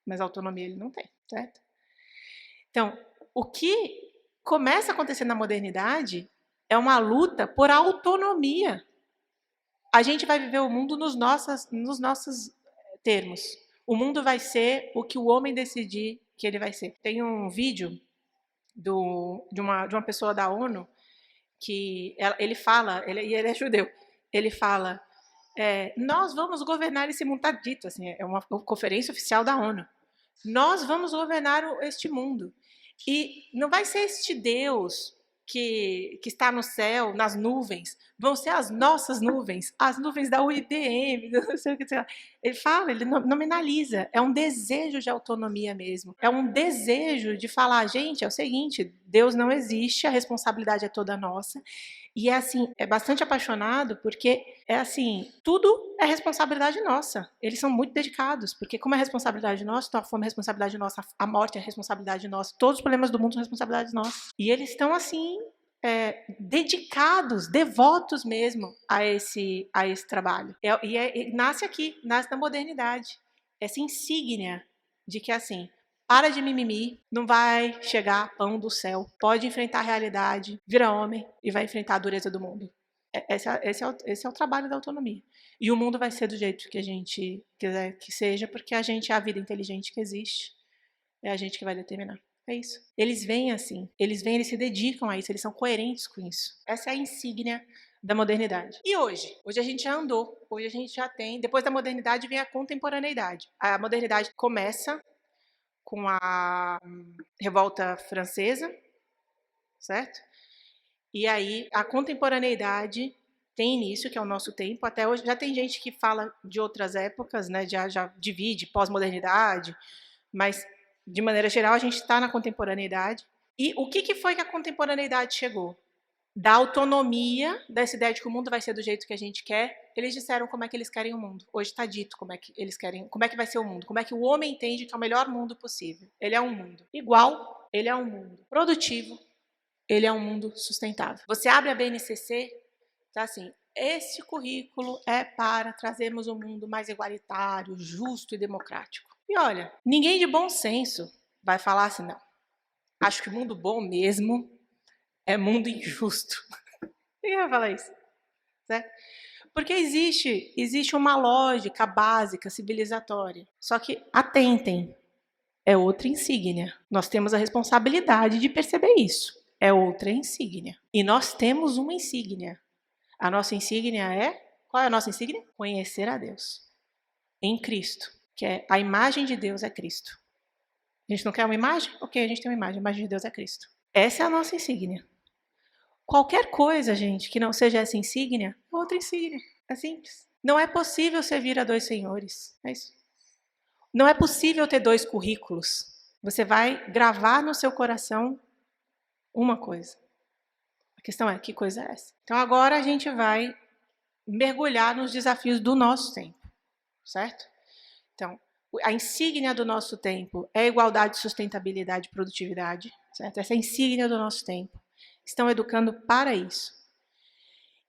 mas autonomia ele não tem. Certo? Então, o que começa a acontecer na modernidade é uma luta por autonomia. A gente vai viver o mundo nos nossos termos. O mundo vai ser o que o homem decidir que ele vai ser. Tem um vídeo de uma pessoa da ONU que ele fala, ele é judeu, ele fala, nós vamos governar esse mundo, está dito, assim, é uma conferência oficial da ONU. Nós vamos governar este mundo. E não vai ser este Deus que está no céu, nas nuvens, vão ser as nossas nuvens, as nuvens da UIPM, não sei o que. Ele fala, ele nominaliza, é um desejo de autonomia mesmo, é um desejo de falar, gente, é o seguinte, Deus não existe, a responsabilidade é toda nossa. E é assim, é bastante apaixonado porque é assim, tudo é responsabilidade nossa. Eles são muito dedicados, porque como é responsabilidade nossa, então a fome é responsabilidade nossa, a morte é responsabilidade nossa, todos os problemas do mundo são responsabilidade nossa. E eles estão assim, dedicados, devotos mesmo a esse trabalho. Nasce aqui, nasce na modernidade. Essa insígnia de que assim, para de mimimi, não vai chegar pão do céu. Pode enfrentar a realidade, vira homem e vai enfrentar a dureza do mundo. Esse é o trabalho da autonomia. E o mundo vai ser do jeito que a gente quiser que seja, porque a gente é a vida inteligente que existe. É a gente que vai determinar. É isso. Eles vêm assim, eles se dedicam a isso, eles são coerentes com isso. Essa é a insígnia da modernidade. E hoje? Hoje a gente já andou, hoje a gente já tem. Depois da modernidade vem a contemporaneidade. A modernidade começa com a Revolta Francesa, certo? E aí a contemporaneidade tem início, que é o nosso tempo. Até hoje já tem gente que fala de outras épocas, né? Já divide pós-modernidade, mas de maneira geral a gente está na contemporaneidade. E o que foi que a contemporaneidade chegou? Da autonomia, dessa ideia de que o mundo vai ser do jeito que a gente quer, eles disseram como é que eles querem o mundo. Hoje está dito como é que eles querem, como é que vai ser o mundo, como é que o homem entende que é o melhor mundo possível. Ele é um mundo igual, ele é um mundo produtivo, ele é um mundo sustentável. Você abre a BNCC, tá assim, este currículo é para trazermos um mundo mais igualitário, justo e democrático. E olha, ninguém de bom senso vai falar assim, não, acho que o mundo bom mesmo é mundo injusto. Quem vai falar isso? Certo? Porque existe uma lógica básica, civilizatória. Só que, atentem, é outra insígnia. Nós temos a responsabilidade de perceber isso. É outra insígnia. E nós temos uma insígnia. A nossa insígnia é... Qual é a nossa insígnia? Conhecer a Deus. Em Cristo. Que é a imagem de Deus é Cristo. A gente não quer uma imagem? Ok, a gente tem uma imagem. A imagem de Deus é Cristo. Essa é a nossa insígnia. Qualquer coisa, gente, que não seja essa insígnia, é outra insígnia. É simples. Não é possível servir a dois senhores. É isso. Não é possível ter dois currículos. Você vai gravar no seu coração uma coisa. A questão é, que coisa é essa? Então agora a gente vai mergulhar nos desafios do nosso tempo. Certo? Então, a insígnia do nosso tempo é igualdade, sustentabilidade e produtividade. Certo? Essa é a insígnia do nosso tempo. Estão educando para isso.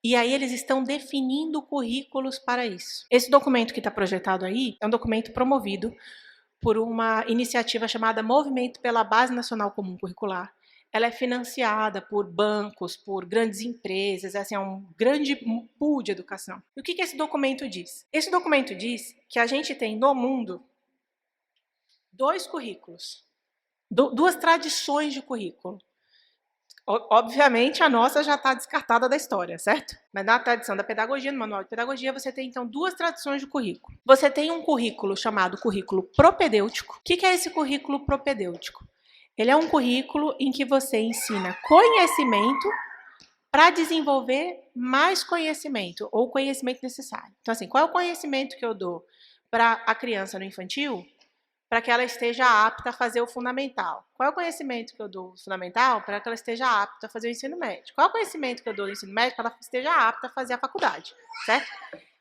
E aí eles estão definindo currículos para isso. Esse documento que está projetado aí é um documento promovido por uma iniciativa chamada Movimento pela Base Nacional Comum Curricular. Ela é financiada por bancos, por grandes empresas, assim, é um grande pool de educação. E o que esse documento diz? Esse documento diz que a gente tem no mundo 2 currículos, 2 tradições de currículo. Obviamente, a nossa já está descartada da história, certo? Mas na tradição da pedagogia, no manual de pedagogia, você tem, então, 2 tradições de currículo. Você tem um currículo chamado currículo propedêutico. O que é esse currículo propedêutico? Ele é um currículo em que você ensina conhecimento para desenvolver mais conhecimento, ou conhecimento necessário. Então, assim, qual é o conhecimento que eu dou para a criança no infantil? Para que ela esteja apta a fazer o fundamental. Qual é o conhecimento que eu dou no fundamental para que ela esteja apta a fazer o ensino médio? Qual é o conhecimento que eu dou no ensino médio para que ela esteja apta a fazer a faculdade? Certo?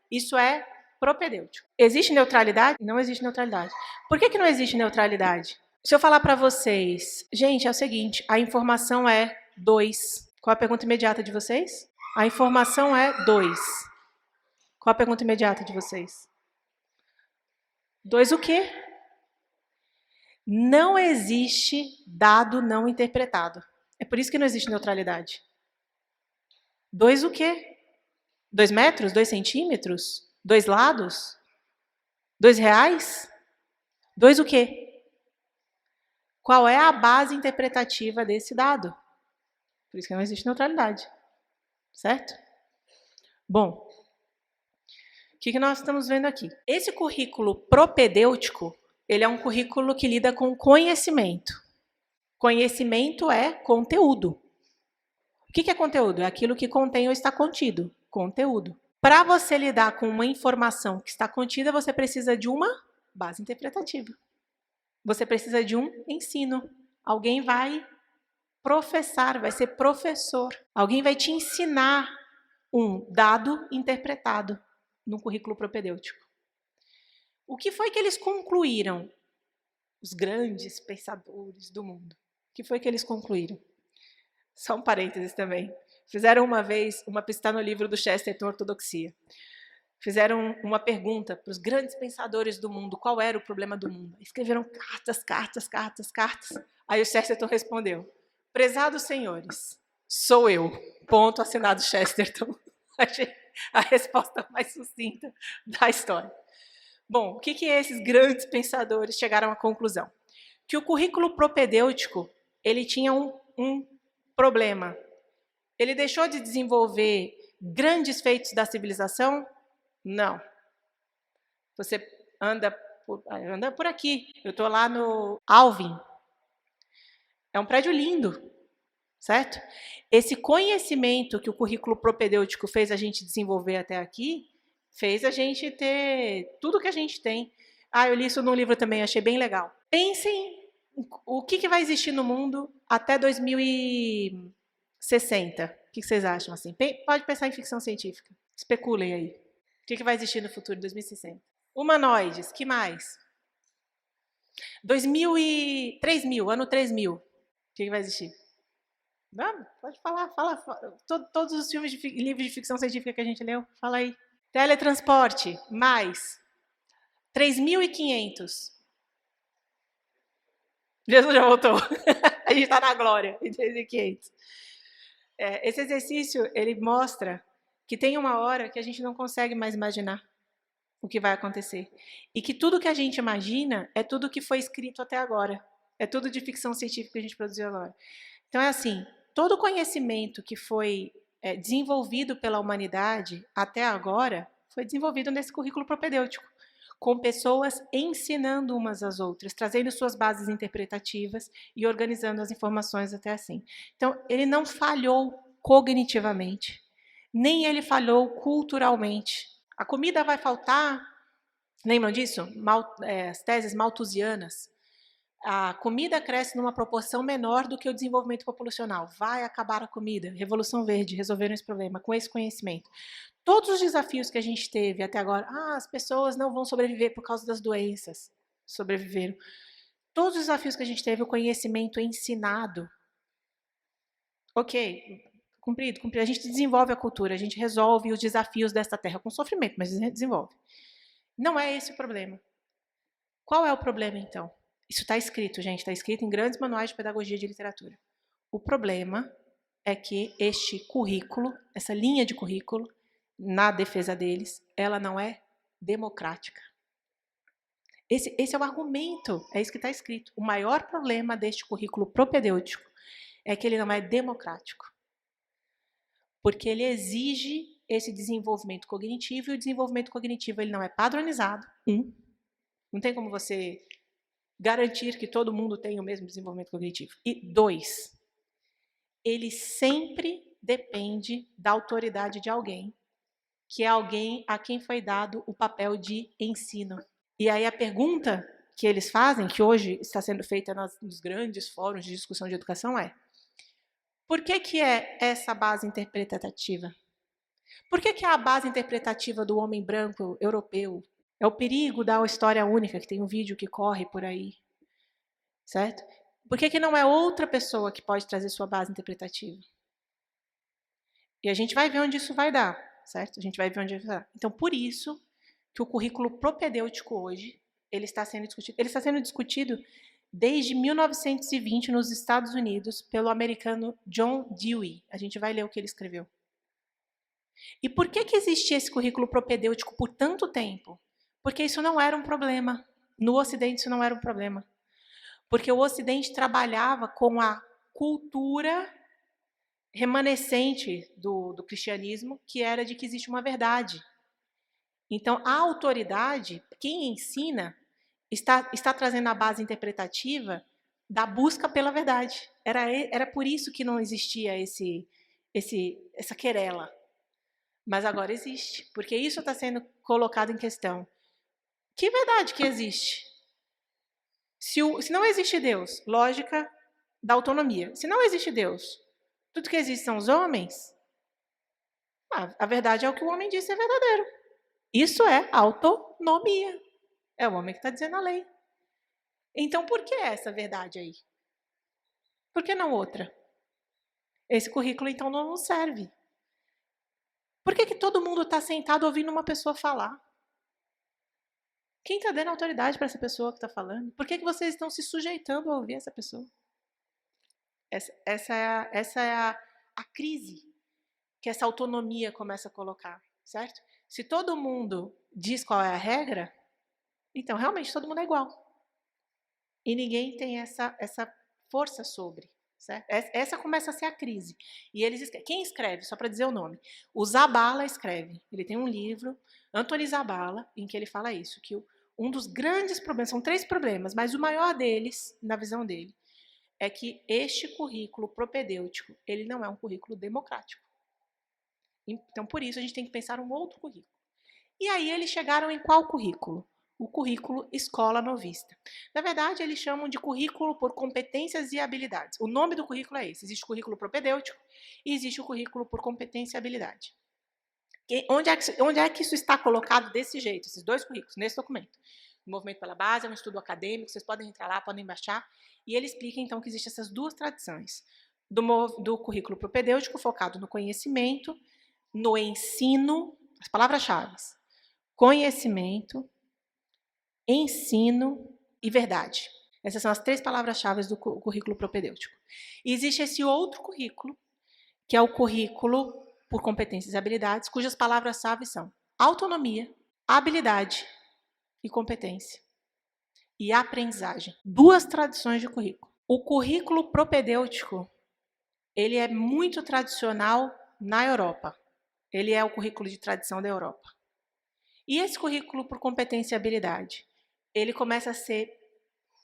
Isso é propedêutico. Existe neutralidade? Não existe neutralidade. Por que não existe neutralidade? Se eu falar para vocês, gente, é o seguinte, a informação é 2. Qual a pergunta imediata de vocês? A informação é 2. Qual a pergunta imediata de vocês? 2 o quê? Não existe dado não interpretado. É por isso que não existe neutralidade. 2 o quê? 2 metros? 2 centímetros? 2 lados? 2 reais? 2 o quê? Qual é a base interpretativa desse dado? Por isso que não existe neutralidade. Certo? Bom, o que nós estamos vendo aqui? Esse currículo propedêutico, ele é um currículo que lida com conhecimento. Conhecimento é conteúdo. O que é conteúdo? É aquilo que contém ou está contido. Conteúdo. Para você lidar com uma informação que está contida, você precisa de uma base interpretativa. Você precisa de um ensino. Alguém vai professar, vai ser professor. Alguém vai te ensinar um dado interpretado no currículo propedêutico. O que foi que eles concluíram? Os grandes pensadores do mundo. O que foi que eles concluíram? Só um parênteses também. Fizeram uma vez, está no livro do Chesterton, Ortodoxia. Fizeram uma pergunta para os grandes pensadores do mundo, qual era o problema do mundo. Escreveram cartas. Aí o Chesterton respondeu, prezados senhores, sou eu. Ponto, assinado Chesterton. Achei a resposta mais sucinta da história. Bom, o que esses grandes pensadores chegaram à conclusão? Que o currículo propedêutico, ele tinha um problema. Ele deixou de desenvolver grandes feitos da civilização? Não. Você anda por aqui. Eu estou lá no Alvin. É um prédio lindo, certo? Esse conhecimento que o currículo propedêutico fez a gente desenvolver até aqui, fez a gente ter tudo que a gente tem. Eu li isso num livro também, achei bem legal. Pensem o que vai existir no mundo até 2060. O que vocês acham? Assim? Pode pensar em ficção científica. Especulem aí. O que vai existir no futuro, 2060? Humanoides, que mais? 3000, ano 3000. O que vai existir? Vamos, pode falar, fala. Todos os filmes livros de ficção científica que a gente leu, fala aí. Teletransporte, mais. 3500. Jesus já voltou. A gente está na glória, em 3500. Esse exercício, ele mostra que tem uma hora que a gente não consegue mais imaginar o que vai acontecer. E que tudo que a gente imagina é tudo que foi escrito até agora. É tudo de ficção científica que a gente produziu agora. Então, é assim, todo conhecimento que foi desenvolvido pela humanidade até agora foi desenvolvido nesse currículo propedêutico, com pessoas ensinando umas às outras, trazendo suas bases interpretativas e organizando as informações até assim. Então, ele não falhou cognitivamente, nem ele falhou culturalmente. A comida vai faltar, lembram disso? As teses malthusianas. A comida cresce numa proporção menor do que o desenvolvimento populacional. Vai acabar a comida. Revolução Verde, resolveram esse problema com esse conhecimento. Todos os desafios que a gente teve até agora, as pessoas não vão sobreviver por causa das doenças. Sobreviveram. Todos os desafios que a gente teve, o conhecimento ensinado. Ok, cumprido. A gente desenvolve a cultura, a gente resolve os desafios desta terra com sofrimento, mas desenvolve. Não é esse o problema. Qual é o problema, então? Isso está escrito, gente, está escrito em grandes manuais de pedagogia de literatura. O problema é que este currículo, essa linha de currículo, na defesa deles, ela não é democrática. Esse é o argumento, é isso que está escrito. O maior problema deste currículo propedêutico é que ele não é democrático. Porque ele exige esse desenvolvimento cognitivo, e o desenvolvimento cognitivo ele não é padronizado. Não tem como você garantir que todo mundo tem o mesmo desenvolvimento cognitivo. E 2, ele sempre depende da autoridade de alguém, que é alguém a quem foi dado o papel de ensino. E aí a pergunta que eles fazem, que hoje está sendo feita nos grandes fóruns de discussão de educação é: por que é essa base interpretativa? Por que é a base interpretativa do homem branco europeu? É o perigo da história única, que tem um vídeo que corre por aí, certo? Por que não é outra pessoa que pode trazer sua base interpretativa? E a gente vai ver onde isso vai dar, certo? A gente vai ver onde isso vai dar. Então, por isso que o currículo propedêutico hoje, ele está sendo discutido. Ele está sendo discutido desde 1920 nos Estados Unidos pelo americano John Dewey. A gente vai ler o que ele escreveu. E por que existia esse currículo propedêutico por tanto tempo? Porque isso não era um problema. No Ocidente isso não era um problema. Porque o Ocidente trabalhava com a cultura remanescente do cristianismo, que era de que existe uma verdade. Então, a autoridade, quem ensina, está trazendo a base interpretativa da busca pela verdade. Era por isso que não existia essa querela. Mas agora existe, porque isso está sendo colocado em questão. Que verdade que existe? Se não existe Deus, lógica da autonomia. Se não existe Deus, tudo que existe são os homens, a verdade é o que o homem disse é verdadeiro. Isso é autonomia. É o homem que está dizendo a lei. Então, por que essa verdade aí? Por que não outra? Esse currículo, então, não nos serve. Por que todo mundo está sentado ouvindo uma pessoa falar? Quem está dando autoridade para essa pessoa que está falando? Por que vocês estão se sujeitando a ouvir essa pessoa? Essa é a crise que essa autonomia começa a colocar, certo? Se todo mundo diz qual é a regra, então realmente todo mundo é igual. E ninguém tem essa força sobre, certo? Essa começa a ser a crise. E quem escreve, só para dizer o nome? O Zabala escreve. Ele tem um livro, Anthony Zabala, em que ele fala isso, que um dos grandes problemas, são 3 problemas, mas o maior deles, na visão dele, é que este currículo propedêutico, ele não é um currículo democrático. Então, por isso, a gente tem que pensar um outro currículo. E aí eles chegaram em qual currículo? O currículo escola novista. Na verdade, eles chamam de currículo por competências e habilidades. O nome do currículo é esse. Existe o currículo propedêutico e existe o currículo por competência e habilidade. Onde é que isso está colocado desse jeito, esses 2 currículos, nesse documento? O Movimento pela Base é um estudo acadêmico, vocês podem entrar lá, podem baixar, e ele explica, então, que existem essas 2 tradições. Do currículo propedêutico, focado no conhecimento, no ensino, as palavras-chave: conhecimento, ensino e verdade. Essas são as 3 palavras-chave do currículo propedêutico. E existe esse outro currículo, que é o currículo por competências e habilidades, cujas palavras-chave são autonomia, habilidade e competência. E aprendizagem. 2 tradições de currículo. O currículo propedêutico, ele é muito tradicional na Europa. Ele é o currículo de tradição da Europa. E esse currículo por competência e habilidade, ele começa a ser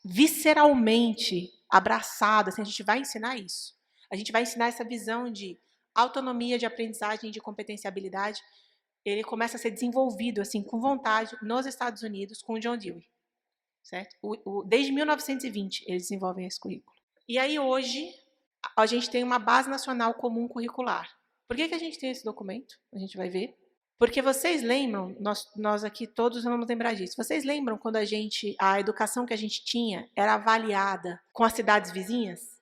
visceralmente abraçado, assim, a gente vai ensinar isso. A gente vai ensinar essa visão de autonomia, de aprendizagem, de competência e habilidade. Ele começa a ser desenvolvido, assim, com vontade, nos Estados Unidos, com o John Dewey. Certo? Desde 1920, eles desenvolvem esse currículo. E aí, hoje, a gente tem uma base nacional comum curricular. Por que a gente tem esse documento? A gente vai ver. Porque vocês lembram, nós aqui todos vamos lembrar disso, vocês lembram quando a educação que a gente tinha era avaliada com as cidades vizinhas?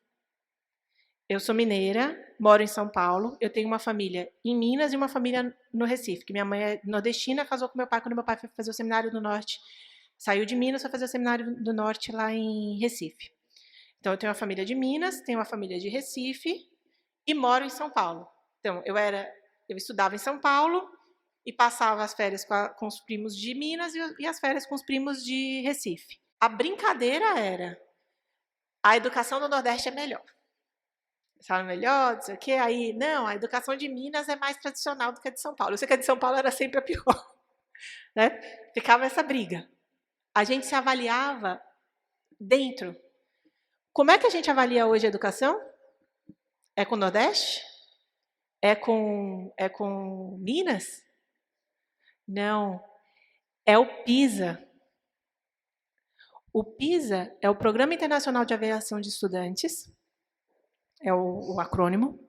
Eu sou mineira, moro em São Paulo, eu tenho uma família em Minas e uma família no Recife, que minha mãe é nordestina, casou com meu pai quando meu pai foi fazer o seminário do Norte Saiu de Minas para fazer o Seminário do Norte lá em Recife. Então, eu tenho uma família de Minas, tenho uma família de Recife e moro em São Paulo. Então, eu estudava em São Paulo e passava as férias com os primos de Minas e as férias com os primos de Recife. A brincadeira era: a educação do Nordeste é melhor. Sabe, melhor, não sei o quê. Aí, não, a educação de Minas é mais tradicional do que a de São Paulo. Eu sei que a de São Paulo era sempre a pior. Né? Ficava essa briga. A gente se avaliava dentro. Como é que a gente avalia hoje a educação? É com o Nordeste? É com Minas? Não. É o PISA. O PISA é o Programa Internacional de Avaliação de Estudantes, é o acrônimo,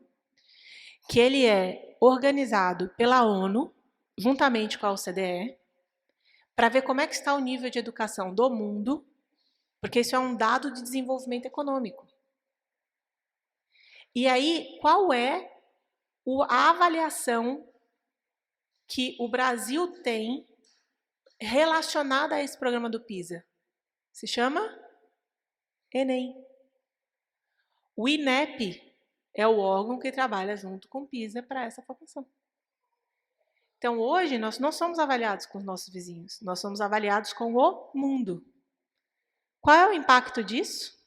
que ele é organizado pela ONU, juntamente com a OCDE, para ver como é que está o nível de educação do mundo, porque isso é um dado de desenvolvimento econômico. E aí, qual é a avaliação que o Brasil tem relacionada a esse programa do PISA? Se chama Enem. O INEP é o órgão que trabalha junto com o PISA para essa formação. Então, hoje, nós não somos avaliados com os nossos vizinhos, nós somos avaliados com o mundo. Qual é o impacto disso?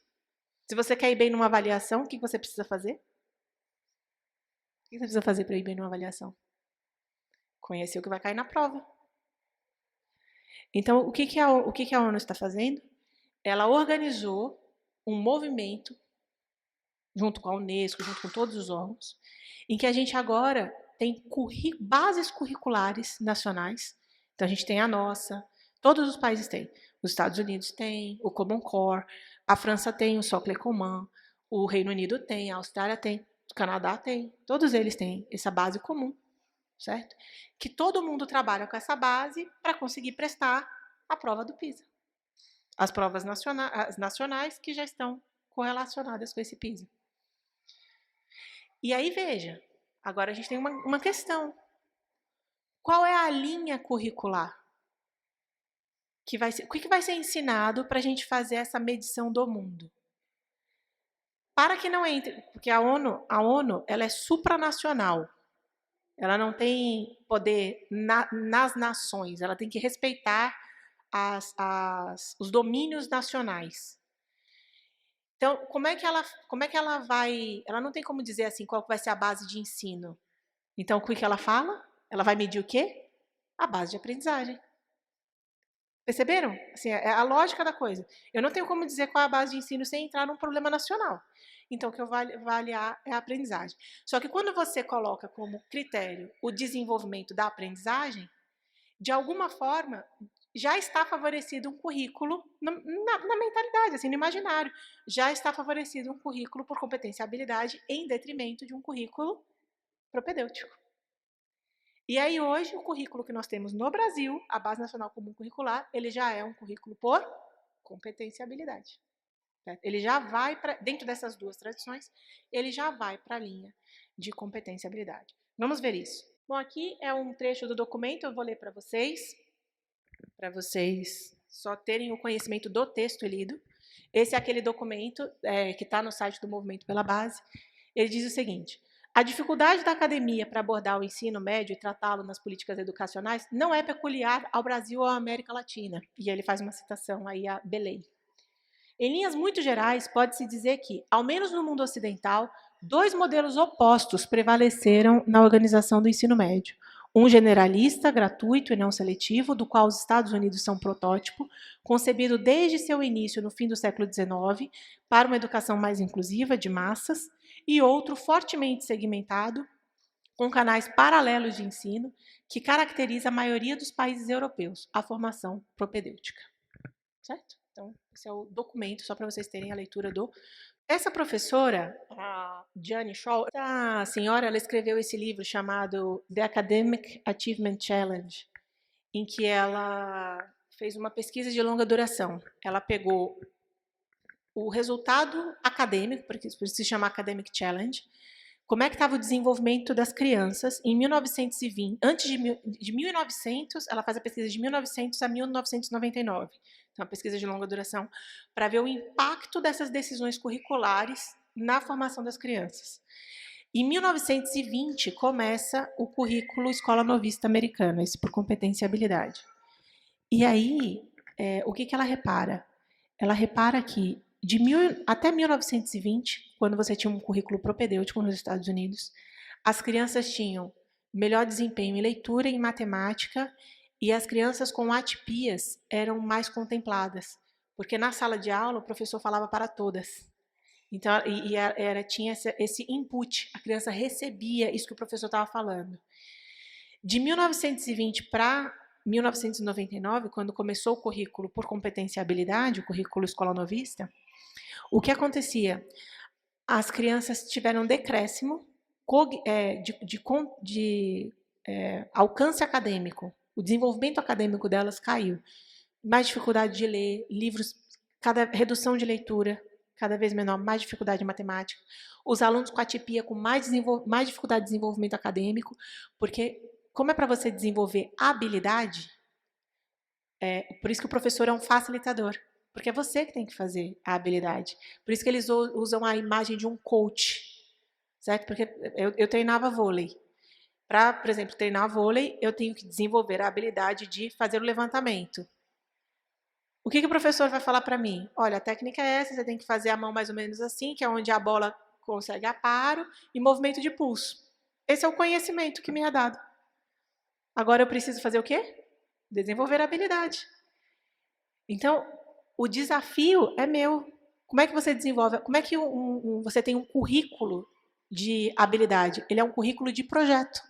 Se você quer ir bem numa avaliação, o que você precisa fazer? O que você precisa fazer para ir bem numa avaliação? Conhecer o que vai cair na prova. Então, o que a ONU está fazendo? Ela organizou um movimento, junto com a Unesco, junto com todos os órgãos, em que a gente agora tem bases curriculares nacionais. Então, a gente tem a nossa, todos os países têm. Os Estados Unidos têm o Common Core, a França tem o Socle Commun, o Reino Unido tem, a Austrália tem, o Canadá tem, todos eles têm essa base comum, certo? Que todo mundo trabalha com essa base para conseguir prestar a prova do PISA. As provas nacionais que já estão correlacionadas com esse PISA. E aí, veja, agora a gente tem uma questão. Qual é a linha curricular? O que vai ser ensinado para a gente fazer essa medição do mundo? Para que não entre, porque a ONU ela é supranacional. Ela não tem poder nas nações, ela tem que respeitar os domínios nacionais. Então, como é que ela vai... Ela não tem como dizer assim qual vai ser a base de ensino. Então, o que ela fala? Ela vai medir o quê? A base de aprendizagem. Perceberam? Assim, é a lógica da coisa. Eu não tenho como dizer qual é a base de ensino sem entrar num problema nacional. Então, o que eu vou avaliar é a aprendizagem. Só que quando você coloca como critério o desenvolvimento da aprendizagem, de alguma forma, já está favorecido um currículo na mentalidade, assim, no imaginário. Já está favorecido um currículo por competência e habilidade em detrimento de um currículo propedêutico. E aí, hoje, o currículo que nós temos no Brasil, a Base Nacional Comum Curricular, ele já é um currículo por competência e habilidade. Ele já vai para, dentro dessas duas tradições, ele já vai para a linha de competência e habilidade. Vamos ver isso. Bom, aqui é um trecho do documento, eu vou ler para vocês só terem o conhecimento do texto lido. Esse é aquele documento que está no site do Movimento pela Base. Ele diz o seguinte: a dificuldade da academia para abordar o ensino médio e tratá-lo nas políticas educacionais não é peculiar ao Brasil ou à América Latina. E ele faz uma citação aí a Belém. Em linhas muito gerais, pode-se dizer que, ao menos no mundo ocidental, dois modelos opostos prevaleceram na organização do ensino médio. Um generalista, gratuito e não seletivo, do qual os Estados Unidos são protótipo, concebido desde seu início no fim do século XIX para uma educação mais inclusiva, de massas, e outro fortemente segmentado, com canais paralelos de ensino, que caracteriza a maioria dos países europeus, a formação propedêutica. Certo? Então, esse é o documento, só para vocês terem a leitura do... Essa professora, a Jane Shaw, a senhora, ela escreveu esse livro chamado The Academic Achievement Challenge, em que ela fez uma pesquisa de longa duração. Ela pegou o resultado acadêmico, porque isso se chama Academic Challenge, como é que estava o desenvolvimento das crianças em 1920, antes de 1900, ela faz a pesquisa de 1900 a 1999, então uma pesquisa de longa duração, para ver o impacto dessas decisões curriculares na formação das crianças. Em 1920 começa o currículo Escola Novista Americana, esse por competência e habilidade. E aí, o que ela repara? Ela repara que até 1920, quando você tinha um currículo propedêutico nos Estados Unidos, as crianças tinham melhor desempenho em leitura e em matemática, e as crianças com atipias eram mais contempladas, porque na sala de aula o professor falava para todas. Então, tinha esse input, a criança recebia isso que o professor estava falando. De 1920 para 1999, quando começou o currículo por competência e habilidade, o currículo Escola Novista, o que acontecia? As crianças tiveram decréscimo de alcance acadêmico, o desenvolvimento acadêmico delas caiu. Mais dificuldade de ler, livros, redução de leitura, cada vez menor, mais dificuldade em matemática. Os alunos com atipia com mais dificuldade de desenvolvimento acadêmico, porque como é para você desenvolver habilidade, por isso que o professor é um facilitador, porque é você que tem que fazer a habilidade. Por isso que eles usam a imagem de um coach, certo? Porque eu treinava vôlei. Para, por exemplo, treinar vôlei, eu tenho que desenvolver a habilidade de fazer o levantamento. O que o professor vai falar para mim? Olha, a técnica é essa, você tem que fazer a mão mais ou menos assim, que é onde a bola consegue aparo, e movimento de pulso. Esse é o conhecimento que me é dado. Agora eu preciso fazer o quê? Desenvolver a habilidade. Então, o desafio é meu. Como é que você desenvolve? Como é que você tem um currículo de habilidade? Ele é um currículo de projeto.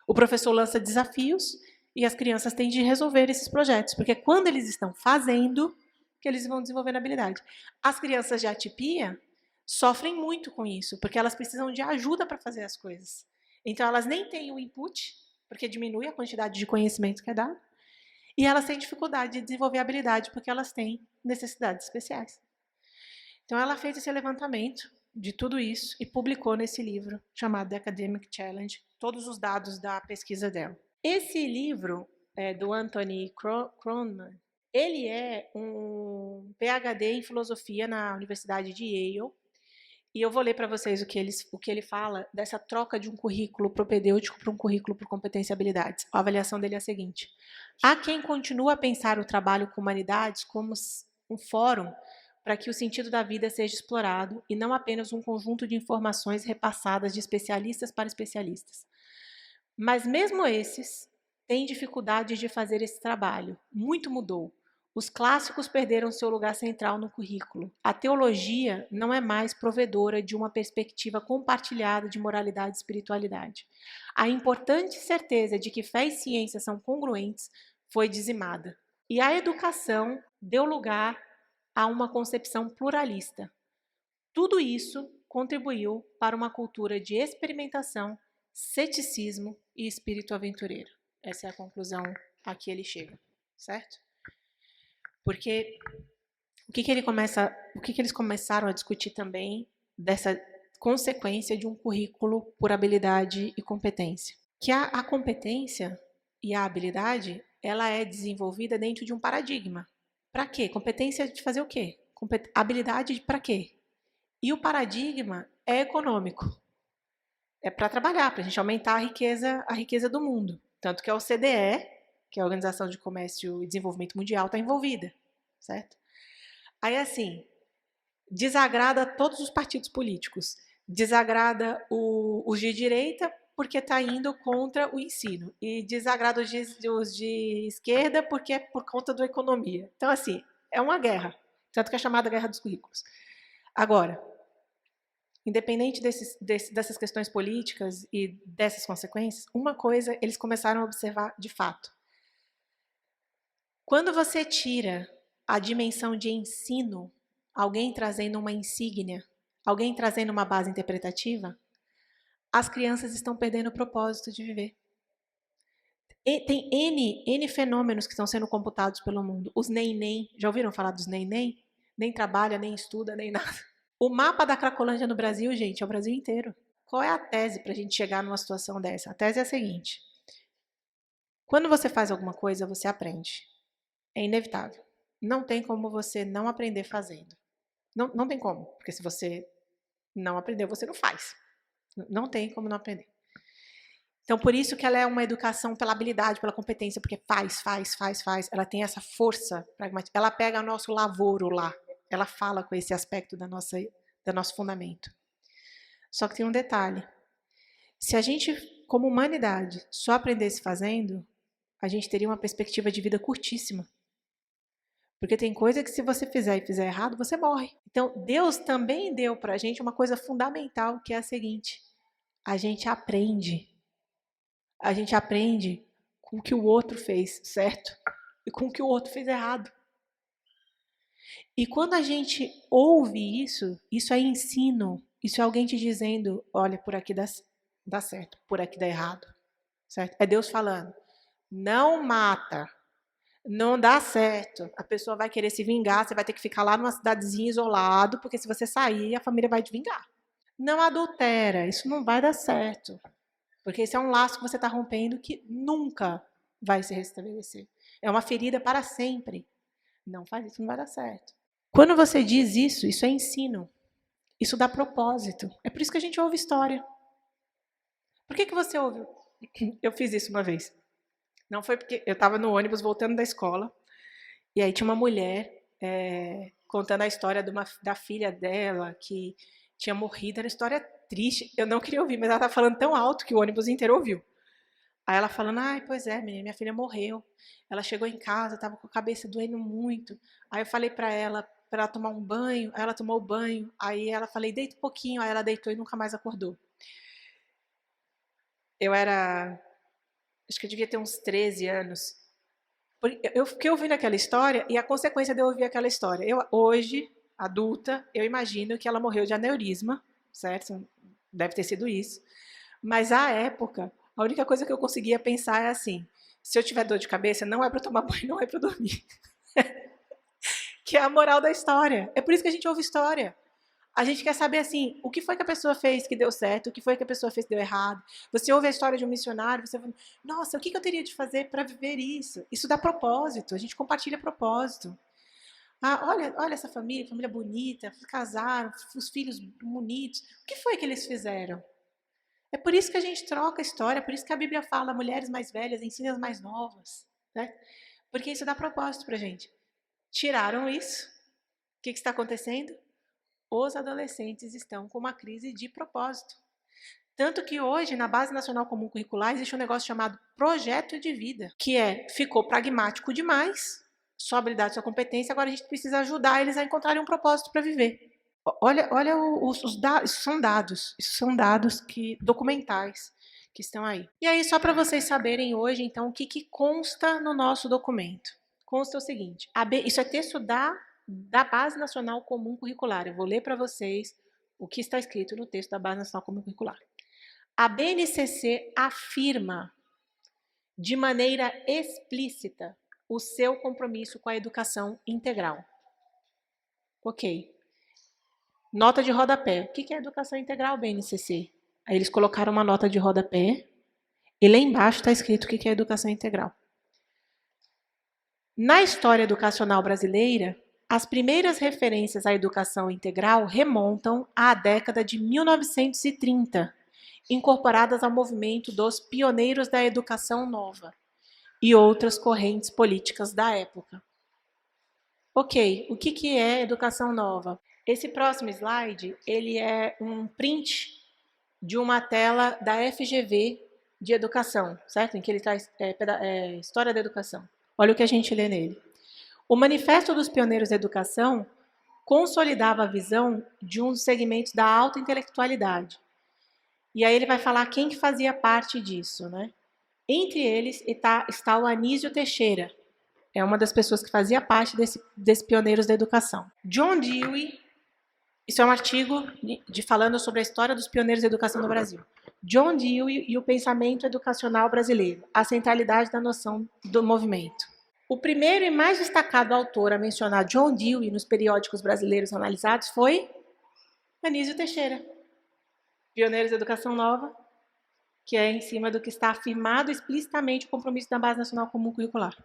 O professor lança desafios e as crianças têm de resolver esses projetos, porque quando eles estão fazendo, que eles vão desenvolvendo habilidade. As crianças de atipia sofrem muito com isso, porque elas precisam de ajuda para fazer as coisas. Então, elas nem têm o input, porque diminui a quantidade de conhecimento que é dado, e elas têm dificuldade de desenvolver habilidade, porque elas têm necessidades especiais. Então, ela fez esse levantamento de tudo isso e publicou nesse livro chamado The Academic Challenge, todos os dados da pesquisa dela. Esse livro do Anthony Kronman, ele é um PhD em filosofia na Universidade de Yale, e eu vou ler para vocês o que ele fala dessa troca de um currículo propedêutico para um currículo por competência e habilidades. A avaliação dele é a seguinte: há quem continua a pensar o trabalho com humanidades como um fórum para que o sentido da vida seja explorado e não apenas um conjunto de informações repassadas de especialistas para especialistas. Mas mesmo esses têm dificuldade de fazer esse trabalho. Muito mudou. Os clássicos perderam seu lugar central no currículo. A teologia não é mais provedora de uma perspectiva compartilhada de moralidade e espiritualidade. A importante certeza de que fé e ciência são congruentes foi dizimada. E a educação deu lugar a uma concepção pluralista. Tudo isso contribuiu para uma cultura de experimentação, ceticismo e espírito aventureiro. Essa é a conclusão a que ele chega, certo? Porque o que eles começaram a discutir também dessa consequência de um currículo por habilidade e competência? Que a competência e a habilidade, ela é desenvolvida dentro de um paradigma. Para quê? Competência de fazer o quê? Habilidade para quê? E o paradigma é econômico. É para trabalhar, para a gente aumentar a riqueza do mundo. Tanto que a OCDE, que é a Organização de Comércio e Desenvolvimento Mundial, está envolvida, certo? Aí, assim, desagrada todos os partidos políticos, desagrada os de direita porque está indo contra o ensino, e desagrada os de esquerda porque é por conta da economia. Então, assim, é uma guerra, tanto que é chamada Guerra dos Currículos. Agora, independente dessas questões políticas e dessas consequências, uma coisa eles começaram a observar de fato. Quando você tira a dimensão de ensino, alguém trazendo uma insígnia, alguém trazendo uma base interpretativa, as crianças estão perdendo o propósito de viver. E tem N fenômenos que estão sendo computados pelo mundo. Os nem, já ouviram falar dos nem? Nem trabalha, nem estuda, nem nada. O mapa da Cracolândia no Brasil, gente, é o Brasil inteiro. Qual é a tese para a gente chegar numa situação dessa? A tese é a seguinte: quando você faz alguma coisa, você aprende. É inevitável. Não tem como você não aprender fazendo. Não tem como, porque se você não aprendeu, você não faz. Não tem como não aprender. Então, por isso que ela é uma educação pela habilidade, pela competência, porque faz. Ela tem essa força pragmática. Ela pega o nosso lavoro lá. Ela fala com esse aspecto do nosso fundamento. Só que tem um detalhe. Se a gente, como humanidade, só aprendesse fazendo, a gente teria uma perspectiva de vida curtíssima. Porque tem coisa que se você fizer e fizer errado, você morre. Então, Deus também deu para a gente uma coisa fundamental, que é a seguinte: a gente aprende. A gente aprende com o que o outro fez certo e com o que o outro fez errado. E quando a gente ouve isso, isso é ensino. Isso é alguém te dizendo, olha, por aqui dá certo, por aqui dá errado. Certo? É Deus falando, não mata, não dá certo. A pessoa vai querer se vingar, você vai ter que ficar lá numa cidadezinha isolado, porque se você sair, a família vai te vingar. Não adultera, isso não vai dar certo. Porque esse é um laço que você está rompendo que nunca vai se restabelecer. É uma ferida para sempre. Não faz isso, não vai dar certo. Quando você diz isso, isso é ensino. Isso dá propósito. É por isso que a gente ouve história. Por que você ouve? Eu fiz isso uma vez. Não foi porque eu estava no ônibus voltando da escola, e aí tinha uma mulher contando a história da filha dela, que tinha morrido. Era uma história triste. Eu não queria ouvir, mas ela estava falando tão alto que o ônibus inteiro ouviu. Aí ela falando, ai, pois é, menina, minha filha morreu. Ela chegou em casa, estava com a cabeça doendo muito. Aí eu falei para ela tomar um banho. Aí ela tomou o banho. Aí ela falei, deita um pouquinho. Aí ela deitou e nunca mais acordou. Acho que eu devia ter uns 13 anos. Eu fiquei ouvindo aquela história e a consequência de eu ouvir aquela história. Eu, hoje, adulta, eu imagino que ela morreu de aneurisma, certo? Deve ter sido isso. Mas, à época, a única coisa que eu conseguia pensar é assim, se eu tiver dor de cabeça, não é para tomar banho, não é para dormir. Que é a moral da história. É por isso que a gente ouve história. A gente quer saber, assim, o que foi que a pessoa fez que deu certo, o que foi que a pessoa fez que deu errado. Você ouve a história de um missionário, você fala, nossa, o que eu teria de fazer para viver isso? Isso dá propósito, a gente compartilha propósito. Ah, olha essa família bonita, casaram, os filhos bonitos. O que foi que eles fizeram? É por isso que a gente troca a história, é por isso que a Bíblia fala mulheres mais velhas ensinem as mais novas. Né? Porque isso dá propósito para a gente. Tiraram isso. O que está acontecendo? Os adolescentes estão com uma crise de propósito. Tanto que hoje, na Base Nacional Comum Curricular, existe um negócio chamado projeto de vida, que ficou pragmático demais, só habilidade, só competência, agora a gente precisa ajudar eles a encontrarem um propósito para viver. Olha os dados, isso são dados documentais que estão aí. E aí, só para vocês saberem hoje, então, o que consta no nosso documento. Consta o seguinte, isso é texto da Base Nacional Comum Curricular. Eu vou ler para vocês o que está escrito no texto da Base Nacional Comum Curricular. A BNCC afirma de maneira explícita o seu compromisso com a educação integral. Ok. Nota de rodapé. O que é educação integral, BNCC? Aí eles colocaram uma nota de rodapé e lá embaixo está escrito o que é educação integral. Na história educacional brasileira, as primeiras referências à educação integral remontam à década de 1930, incorporadas ao movimento dos pioneiros da educação nova e outras correntes políticas da época. Ok, o que é educação nova? Esse próximo slide, ele é um print de uma tela da FGV de educação, certo? Em que ele traz História da Educação. Olha o que a gente lê nele. O Manifesto dos Pioneiros da Educação consolidava a visão de um dos segmentos da alta intelectualidade. E aí ele vai falar quem que fazia parte disso, né? Entre eles está o Anísio Teixeira, é uma das pessoas que fazia parte desse Pioneiros da Educação. John Dewey, isso é um artigo falando sobre a história dos pioneiros da educação no Brasil. John Dewey e o pensamento educacional brasileiro, a centralidade da noção do movimento. O primeiro e mais destacado autor a mencionar John Dewey nos periódicos brasileiros analisados foi Anísio Teixeira. Pioneiros da Educação Nova, que é em cima do que está afirmado explicitamente o compromisso da Base Nacional Comum Curricular.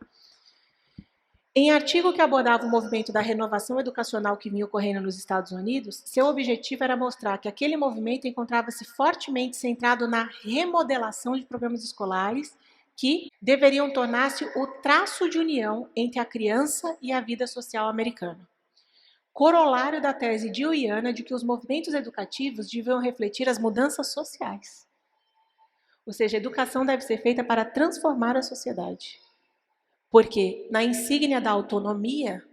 Em artigo que abordava o movimento da renovação educacional que vinha ocorrendo nos Estados Unidos, seu objetivo era mostrar que aquele movimento encontrava-se fortemente centrado na remodelação de programas escolares que deveriam tornar-se o traço de união entre a criança e a vida social americana. Corolário da tese deweyiana de que os movimentos educativos deviam refletir as mudanças sociais. Ou seja, a educação deve ser feita para transformar a sociedade. Porque na insígnia da autonomia,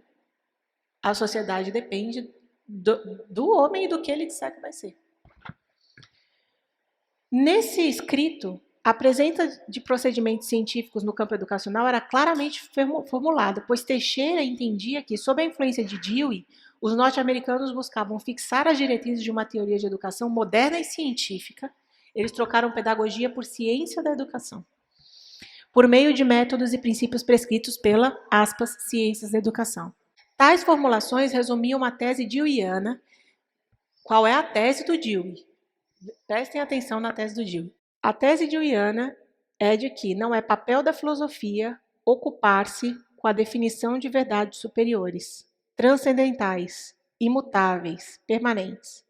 a sociedade depende do homem e do que ele disser que vai ser. Nesse escrito, a presença de procedimentos científicos no campo educacional era claramente formulada, pois Teixeira entendia que, sob a influência de Dewey, os norte-americanos buscavam fixar as diretrizes de uma teoria de educação moderna e científica. Eles trocaram pedagogia por ciência da educação, por meio de métodos e princípios prescritos pela, aspas, ciências da educação. Tais formulações resumiam uma tese deweyiana. Qual é a tese do Dewey? Prestem atenção na tese do Dewey. A tese deweyiana é de que não é papel da filosofia ocupar-se com a definição de verdades superiores, transcendentais, imutáveis, permanentes.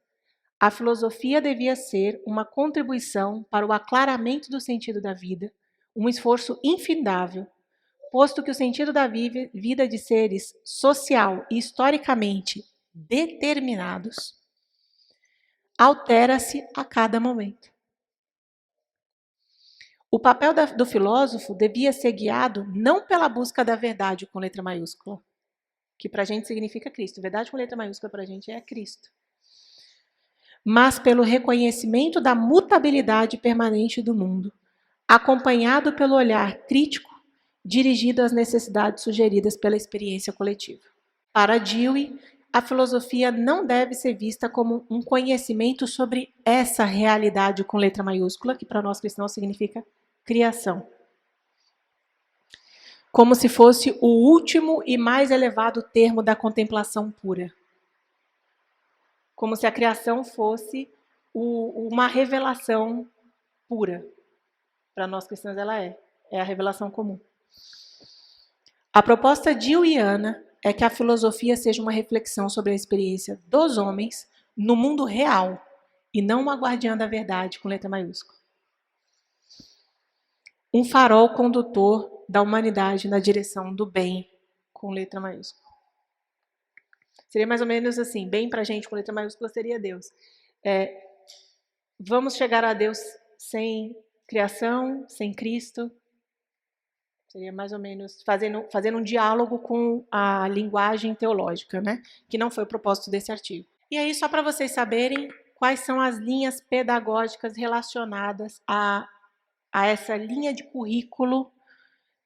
A filosofia devia ser uma contribuição para o aclaramento do sentido da vida, um esforço infindável, posto que o sentido da vida de seres social e historicamente determinados altera-se a cada momento. O papel do filósofo devia ser guiado não pela busca da verdade com letra maiúscula, que para a gente significa Cristo. Verdade com letra maiúscula para a gente é Cristo. Mas pelo reconhecimento da mutabilidade permanente do mundo, acompanhado pelo olhar crítico dirigido às necessidades sugeridas pela experiência coletiva. Para Dewey, a filosofia não deve ser vista como um conhecimento sobre essa realidade com letra maiúscula, que para nós cristãos significa criação, como se fosse o último e mais elevado termo da contemplação pura. Como se a criação fosse uma revelação pura. Para nós cristãos ela é a revelação comum. A proposta deweyiana é que a filosofia seja uma reflexão sobre a experiência dos homens no mundo real e não uma guardiã da verdade com letra maiúscula. Um farol condutor da humanidade na direção do bem com letra maiúscula. Seria mais ou menos assim, bem para a gente com letra maiúscula seria Deus. Vamos chegar a Deus sem criação, sem Cristo. Seria mais ou menos fazendo um diálogo com a linguagem teológica, né? Que não foi o propósito desse artigo. E aí, só para vocês saberem quais são as linhas pedagógicas relacionadas a essa linha de currículo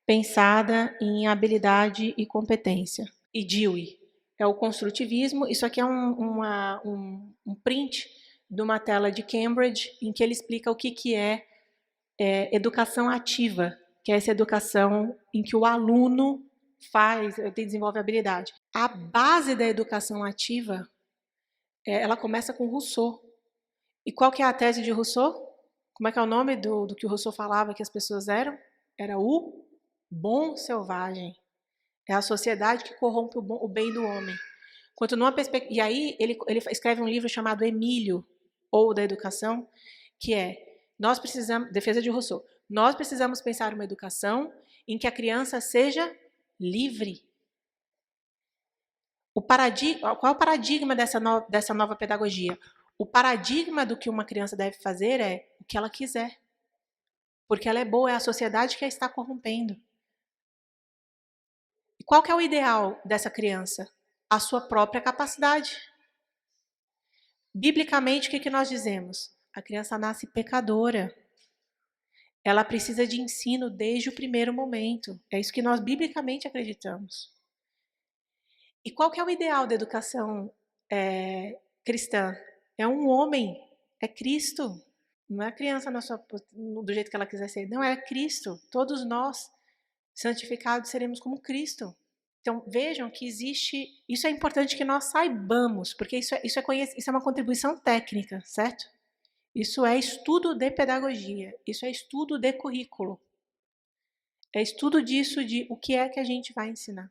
pensada em habilidade e competência. E Dewey é o construtivismo. Isso aqui é um print de uma tela de Cambridge em que ele explica o que é educação ativa, que é essa educação em que o aluno desenvolve habilidade. A base da educação ativa, ela começa com Rousseau. E qual que é a tese de Rousseau? Como é que é o nome do que o Rousseau falava que as pessoas eram? Era o bom selvagem. É a sociedade que corrompe o bem do homem. E aí ele escreve um livro chamado Emílio, ou da Educação, que nós precisamos, defesa de Rousseau, nós precisamos pensar uma educação em que a criança seja livre. Qual é o paradigma dessa nova pedagogia? O paradigma do que uma criança deve fazer é o que ela quiser. Porque ela é boa, é a sociedade que a está corrompendo. E qual que é o ideal dessa criança? A sua própria capacidade. Biblicamente, o que nós dizemos? A criança nasce pecadora. Ela precisa de ensino desde o primeiro momento. É isso que nós biblicamente acreditamos. E qual que é o ideal da educação cristã? É um homem, é Cristo. Não é a criança do jeito que ela quiser ser. Não, é Cristo. Todos nós, santificados, seremos como Cristo. Então, vejam que existe... Isso é importante que nós saibamos, porque isso é uma contribuição técnica, certo? Isso é estudo de pedagogia, isso é estudo de currículo. É estudo disso, de o que é que a gente vai ensinar.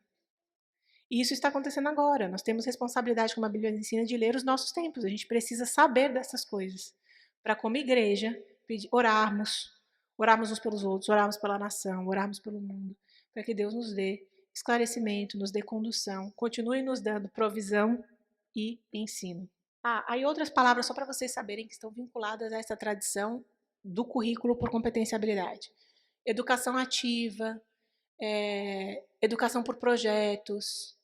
E isso está acontecendo agora. Nós temos responsabilidade, como a Bíblia ensina, de ler os nossos tempos. A gente precisa saber dessas coisas. Para, como igreja, orarmos uns pelos outros, orarmos pela nação, orarmos pelo mundo, para que Deus nos dê esclarecimento, nos dê condução, continue nos dando provisão e ensino. Aí outras palavras só para vocês saberem que estão vinculadas a essa tradição do currículo por competência e habilidade. Educação ativa, educação por projetos,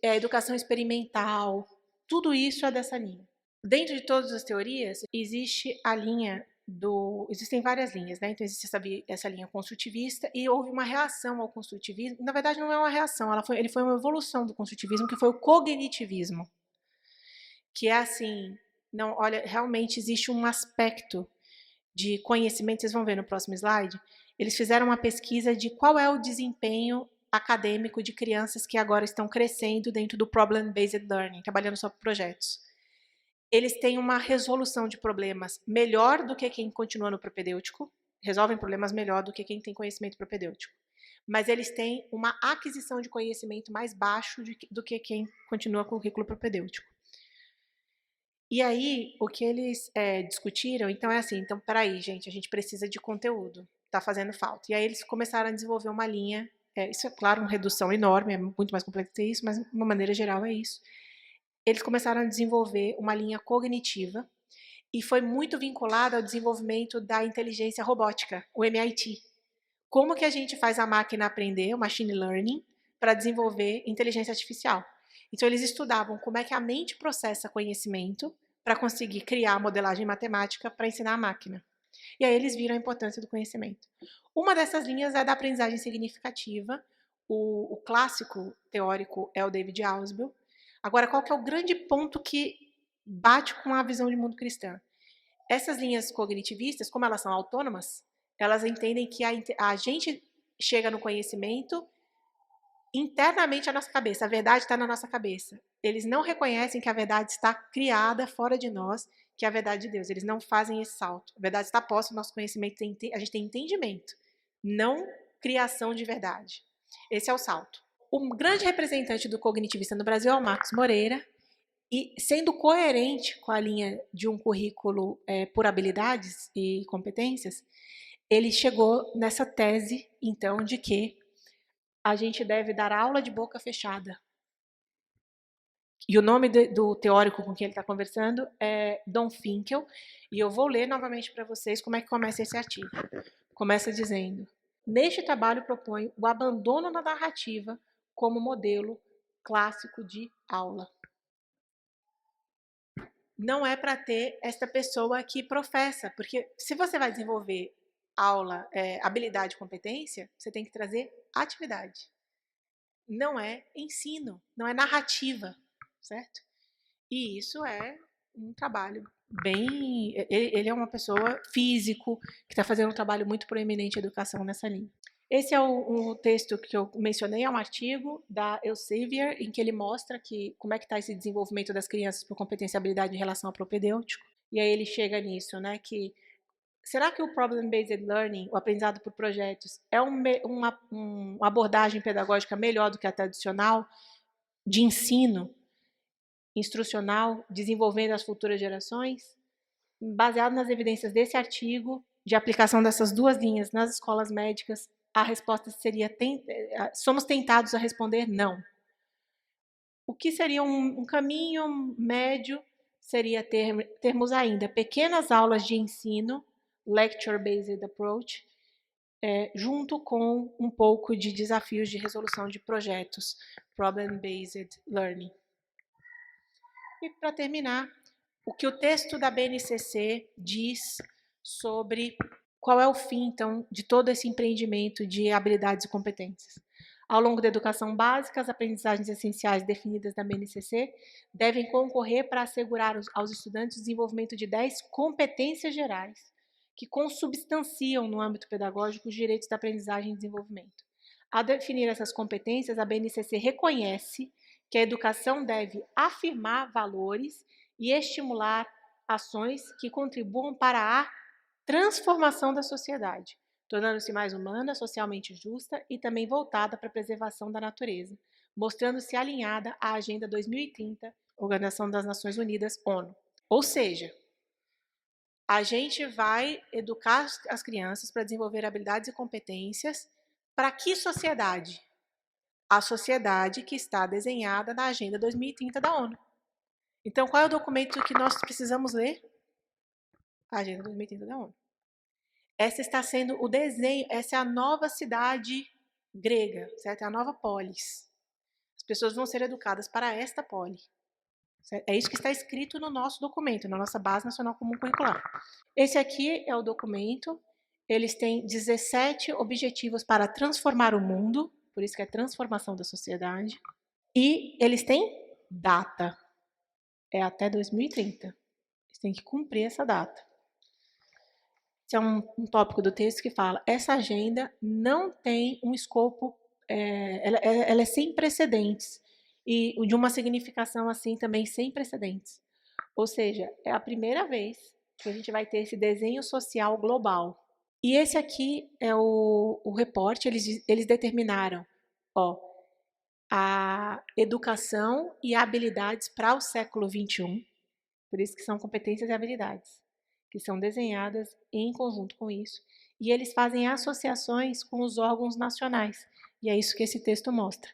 educação experimental, tudo isso é dessa linha. Dentro de todas as teorias, existe a linha existem várias linhas, né? Então existe essa linha construtivista e houve uma reação ao construtivismo. Na verdade, não é uma reação, ele foi uma evolução do construtivismo, que foi o cognitivismo. Que é assim, não, olha, realmente existe um aspecto de conhecimento, vocês vão ver no próximo slide, eles fizeram uma pesquisa de qual é o desempenho acadêmico de crianças que agora estão crescendo dentro do Problem-Based Learning, trabalhando sobre projetos. Eles têm uma resolução de problemas melhor do que quem continua no propedêutico, resolvem problemas melhor do que quem tem conhecimento propedêutico. Mas eles têm uma aquisição de conhecimento mais baixo do que quem continua com o currículo propedêutico. E aí, o que eles discutiram, então é assim, então peraí, gente, a gente precisa de conteúdo, tá fazendo falta. E aí eles começaram a desenvolver uma linha, isso é claro, uma redução enorme, é muito mais complexo que isso, mas de uma maneira geral é isso. Eles começaram a desenvolver uma linha cognitiva e foi muito vinculada ao desenvolvimento da inteligência robótica, o MIT. Como que a gente faz a máquina aprender, o machine learning, para desenvolver inteligência artificial? Então, eles estudavam como é que a mente processa conhecimento para conseguir criar a modelagem matemática para ensinar a máquina. E aí eles viram a importância do conhecimento. Uma dessas linhas é da aprendizagem significativa. O clássico teórico é o David Ausubel. Agora, qual que é o grande ponto que bate com a visão de mundo cristã? Essas linhas cognitivistas, como elas são autônomas, elas entendem que a gente chega no conhecimento internamente à nossa cabeça, a verdade está na nossa cabeça. Eles não reconhecem que a verdade está criada fora de nós, que é a verdade de Deus. Eles não fazem esse salto. A verdade está posta no nosso conhecimento, a gente tem entendimento, não criação de verdade. Esse é o salto. O grande representante do cognitivista no Brasil é o Marcos Moreira, e sendo coerente com a linha de um currículo por habilidades e competências, ele chegou nessa tese, então, de que a gente deve dar aula de boca fechada. E o nome do teórico com quem ele está conversando é Don Finkel, e eu vou ler novamente para vocês como é que começa esse artigo. Começa dizendo: neste trabalho propõe o abandono da narrativa como modelo clássico de aula. Não é para ter esta pessoa que professa, porque se você vai desenvolver aula, habilidade e competência, você tem que trazer atividade. Não é ensino, não é narrativa, certo? E isso é um trabalho bem... Ele é uma pessoa físico que está fazendo um trabalho muito proeminente de educação nessa linha. Esse é o texto que eu mencionei, é um artigo da Elsevier, em que ele mostra como é que está esse desenvolvimento das crianças por competência e habilidade em relação ao propedêutico. E aí ele chega nisso, né, que será que o Problem-Based Learning, o aprendizado por projetos, é uma abordagem pedagógica melhor do que a tradicional, de ensino instrucional, desenvolvendo as futuras gerações? Baseado nas evidências desse artigo, de aplicação dessas duas linhas nas escolas médicas, a resposta seria, somos tentados a responder não. O que seria um caminho médio seria termos ainda pequenas aulas de ensino, lecture-based approach, junto com um pouco de desafios de resolução de projetos, problem-based learning. E para terminar, o que o texto da BNCC diz sobre qual é o fim, então, de todo esse empreendimento de habilidades e competências. Ao longo da educação básica, as aprendizagens essenciais definidas na BNCC devem concorrer para assegurar aos estudantes o desenvolvimento de 10 competências gerais que consubstanciam no âmbito pedagógico os direitos da aprendizagem e desenvolvimento. Ao definir essas competências, a BNCC reconhece que a educação deve afirmar valores e estimular ações que contribuam para a transformação da sociedade, tornando-se mais humana, socialmente justa e também voltada para a preservação da natureza, mostrando-se alinhada à Agenda 2030, Organização das Nações Unidas, ONU. Ou seja, a gente vai educar as crianças para desenvolver habilidades e competências para que sociedade? A sociedade que está desenhada na Agenda 2030 da ONU. Então, qual é o documento que nós precisamos ler? A Agenda 2030 da ONU. Essa está sendo o desenho, essa é a nova cidade grega, certo? É a nova polis. As pessoas vão ser educadas para esta polis. É isso que está escrito no nosso documento, na nossa Base Nacional Comum Curricular. Esse aqui é o documento. Eles têm 17 objetivos para transformar o mundo, por isso que é transformação da sociedade. E eles têm data. É até 2030. Eles têm que cumprir essa data. Esse é um tópico do texto que fala: essa agenda não tem um escopo, ela é sem precedentes. E de uma significação assim também sem precedentes. Ou seja, é a primeira vez que a gente vai ter esse desenho social global. E esse aqui é o reporte, eles determinaram a educação e habilidades para o século XXI, por isso que são competências e habilidades, que são desenhadas em conjunto com isso, e eles fazem associações com os órgãos nacionais, e é isso que esse texto mostra,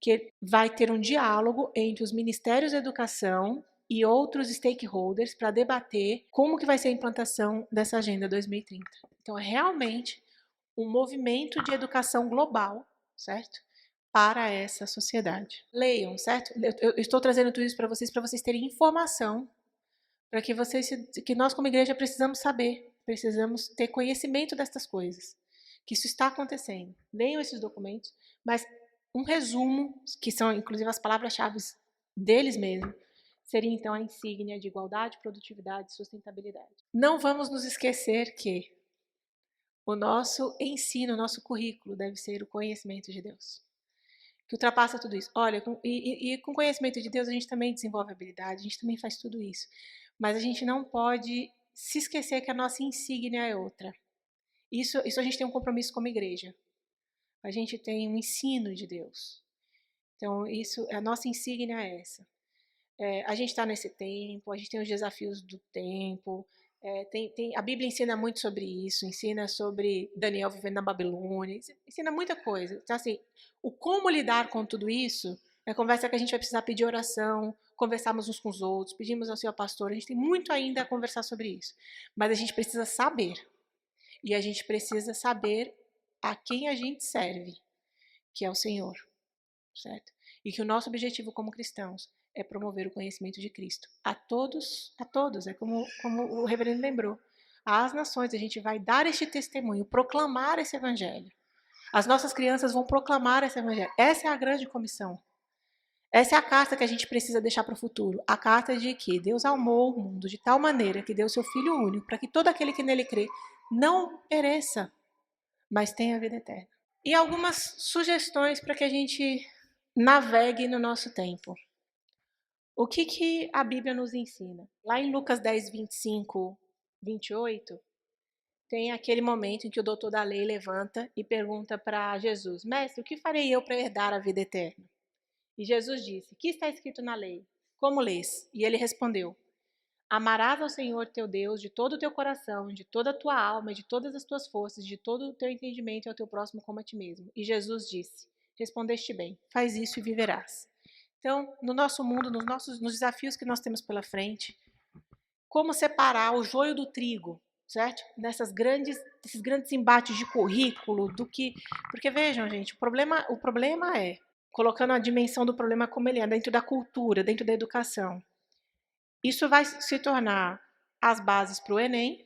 que vai ter um diálogo entre os ministérios da educação e outros stakeholders para debater como que vai ser a implantação dessa Agenda 2030. Então, é realmente um movimento de educação global, certo? Para essa sociedade. Leiam, certo? Eu estou trazendo tudo isso para vocês terem informação, para que nós como igreja precisamos saber, precisamos ter conhecimento destas coisas, que isso está acontecendo. Leiam esses documentos, mas um resumo, que são inclusive as palavras-chave deles mesmos, seria então a insígnia de igualdade, produtividade e sustentabilidade. Não vamos nos esquecer que o nosso ensino, o nosso currículo deve ser o conhecimento de Deus, que ultrapassa tudo isso. Olha, com o conhecimento de Deus a gente também desenvolve habilidade, a gente também faz tudo isso. Mas a gente não pode se esquecer que a nossa insígnia é outra. Isso a gente tem um compromisso como igreja. A gente tem um ensino de Deus. Então, a nossa insígnia é essa. A gente está nesse tempo, a gente tem os desafios do tempo, a Bíblia ensina muito sobre isso, ensina sobre Daniel vivendo na Babilônia, ensina muita coisa. Então, assim, o como lidar com tudo isso é a conversa que a gente vai precisar pedir oração, conversarmos uns com os outros, pedimos ao seu pastor, a gente tem muito ainda a conversar sobre isso. Mas a gente precisa saber, e a gente precisa saber a quem a gente serve, que é o Senhor, certo? E que o nosso objetivo como cristãos é promover o conhecimento de Cristo. A todos, é como o reverendo lembrou. Às nações a gente vai dar este testemunho, proclamar esse evangelho. As nossas crianças vão proclamar esse evangelho. Essa é a grande comissão. Essa é a carta que a gente precisa deixar para o futuro. A carta de que Deus amou o mundo de tal maneira que deu seu Filho único, para que todo aquele que nele crê não pereça, mas tenha vida eterna. E algumas sugestões para que a gente navegue no nosso tempo. O que a Bíblia nos ensina? Lá em Lucas 10, 25, 28, tem aquele momento em que o doutor da lei levanta e pergunta para Jesus: Mestre, o que farei eu para herdar a vida eterna? E Jesus disse: que está escrito na lei? Como lês? E ele respondeu: amarás ao Senhor teu Deus de todo o teu coração, de toda a tua alma, de todas as tuas forças, de todo o teu entendimento e ao teu próximo como a ti mesmo. E Jesus disse: respondeste bem, faz isso e viverás. Então, no nosso mundo, nos desafios que nós temos pela frente, como separar o joio do trigo, certo? Desses grandes embates de currículo, porque vejam, gente, o problema é, colocando a dimensão do problema como ele é, dentro da cultura, dentro da educação. Isso vai se tornar as bases para o Enem,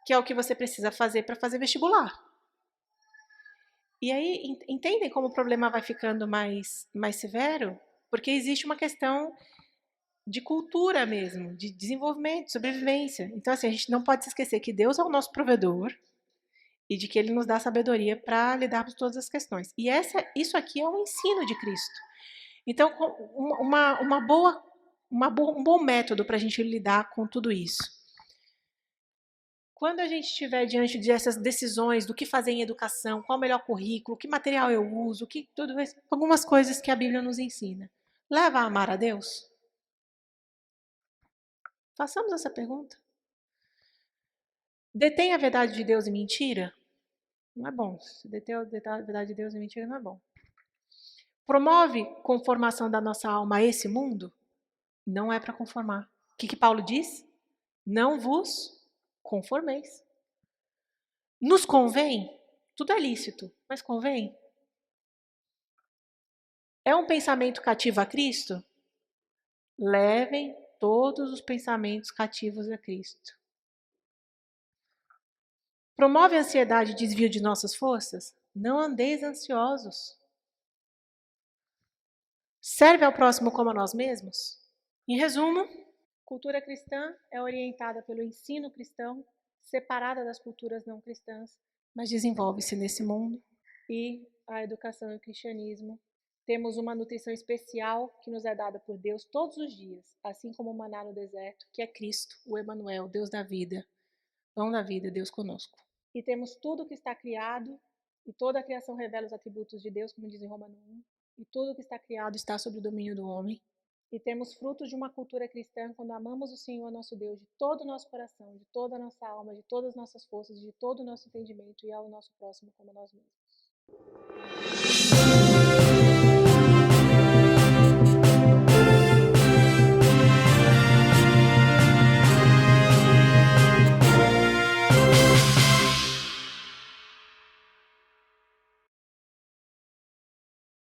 que é o que você precisa fazer para fazer vestibular. E aí, entendem como o problema vai ficando mais severo? Porque existe uma questão de cultura mesmo, de desenvolvimento, de sobrevivência. Então, assim, a gente não pode se esquecer que Deus é o nosso provedor e de que Ele nos dá sabedoria para lidar com todas as questões. E isso aqui é o ensino de Cristo. Então, uma boa um bom método para a gente lidar com tudo isso. Quando a gente estiver diante dessas decisões do que fazer em educação, qual o melhor currículo, que material eu uso, tudo isso, algumas coisas que a Bíblia nos ensina. Leva a amar a Deus? Façamos essa pergunta. Detém a verdade de Deus e mentira? Não é bom. Se detém a verdade de Deus e mentira, não é bom. Promove conformação da nossa alma a esse mundo? Não é para conformar. O que Paulo diz? Não vos conformeis. Nos convém? Tudo é lícito, mas convém? É um pensamento cativo a Cristo? Levem todos os pensamentos cativos a Cristo. Promove ansiedade e desvio de nossas forças? Não andeis ansiosos. Serve ao próximo como a nós mesmos? Em resumo, cultura cristã é orientada pelo ensino cristão, separada das culturas não cristãs, mas desenvolve-se nesse mundo. E a educação e o cristianismo, temos uma nutrição especial que nos é dada por Deus todos os dias, assim como o maná no deserto, que é Cristo, o Emanuel, Deus da vida, pão da vida, Deus conosco. E temos tudo que está criado, e toda a criação revela os atributos de Deus, como diz em Romanos 1, e tudo que está criado está sob o domínio do homem. E temos frutos de uma cultura cristã quando amamos o Senhor nosso Deus de todo o nosso coração, de toda a nossa alma, de todas as nossas forças, de todo o nosso entendimento e ao nosso próximo como nós mesmos.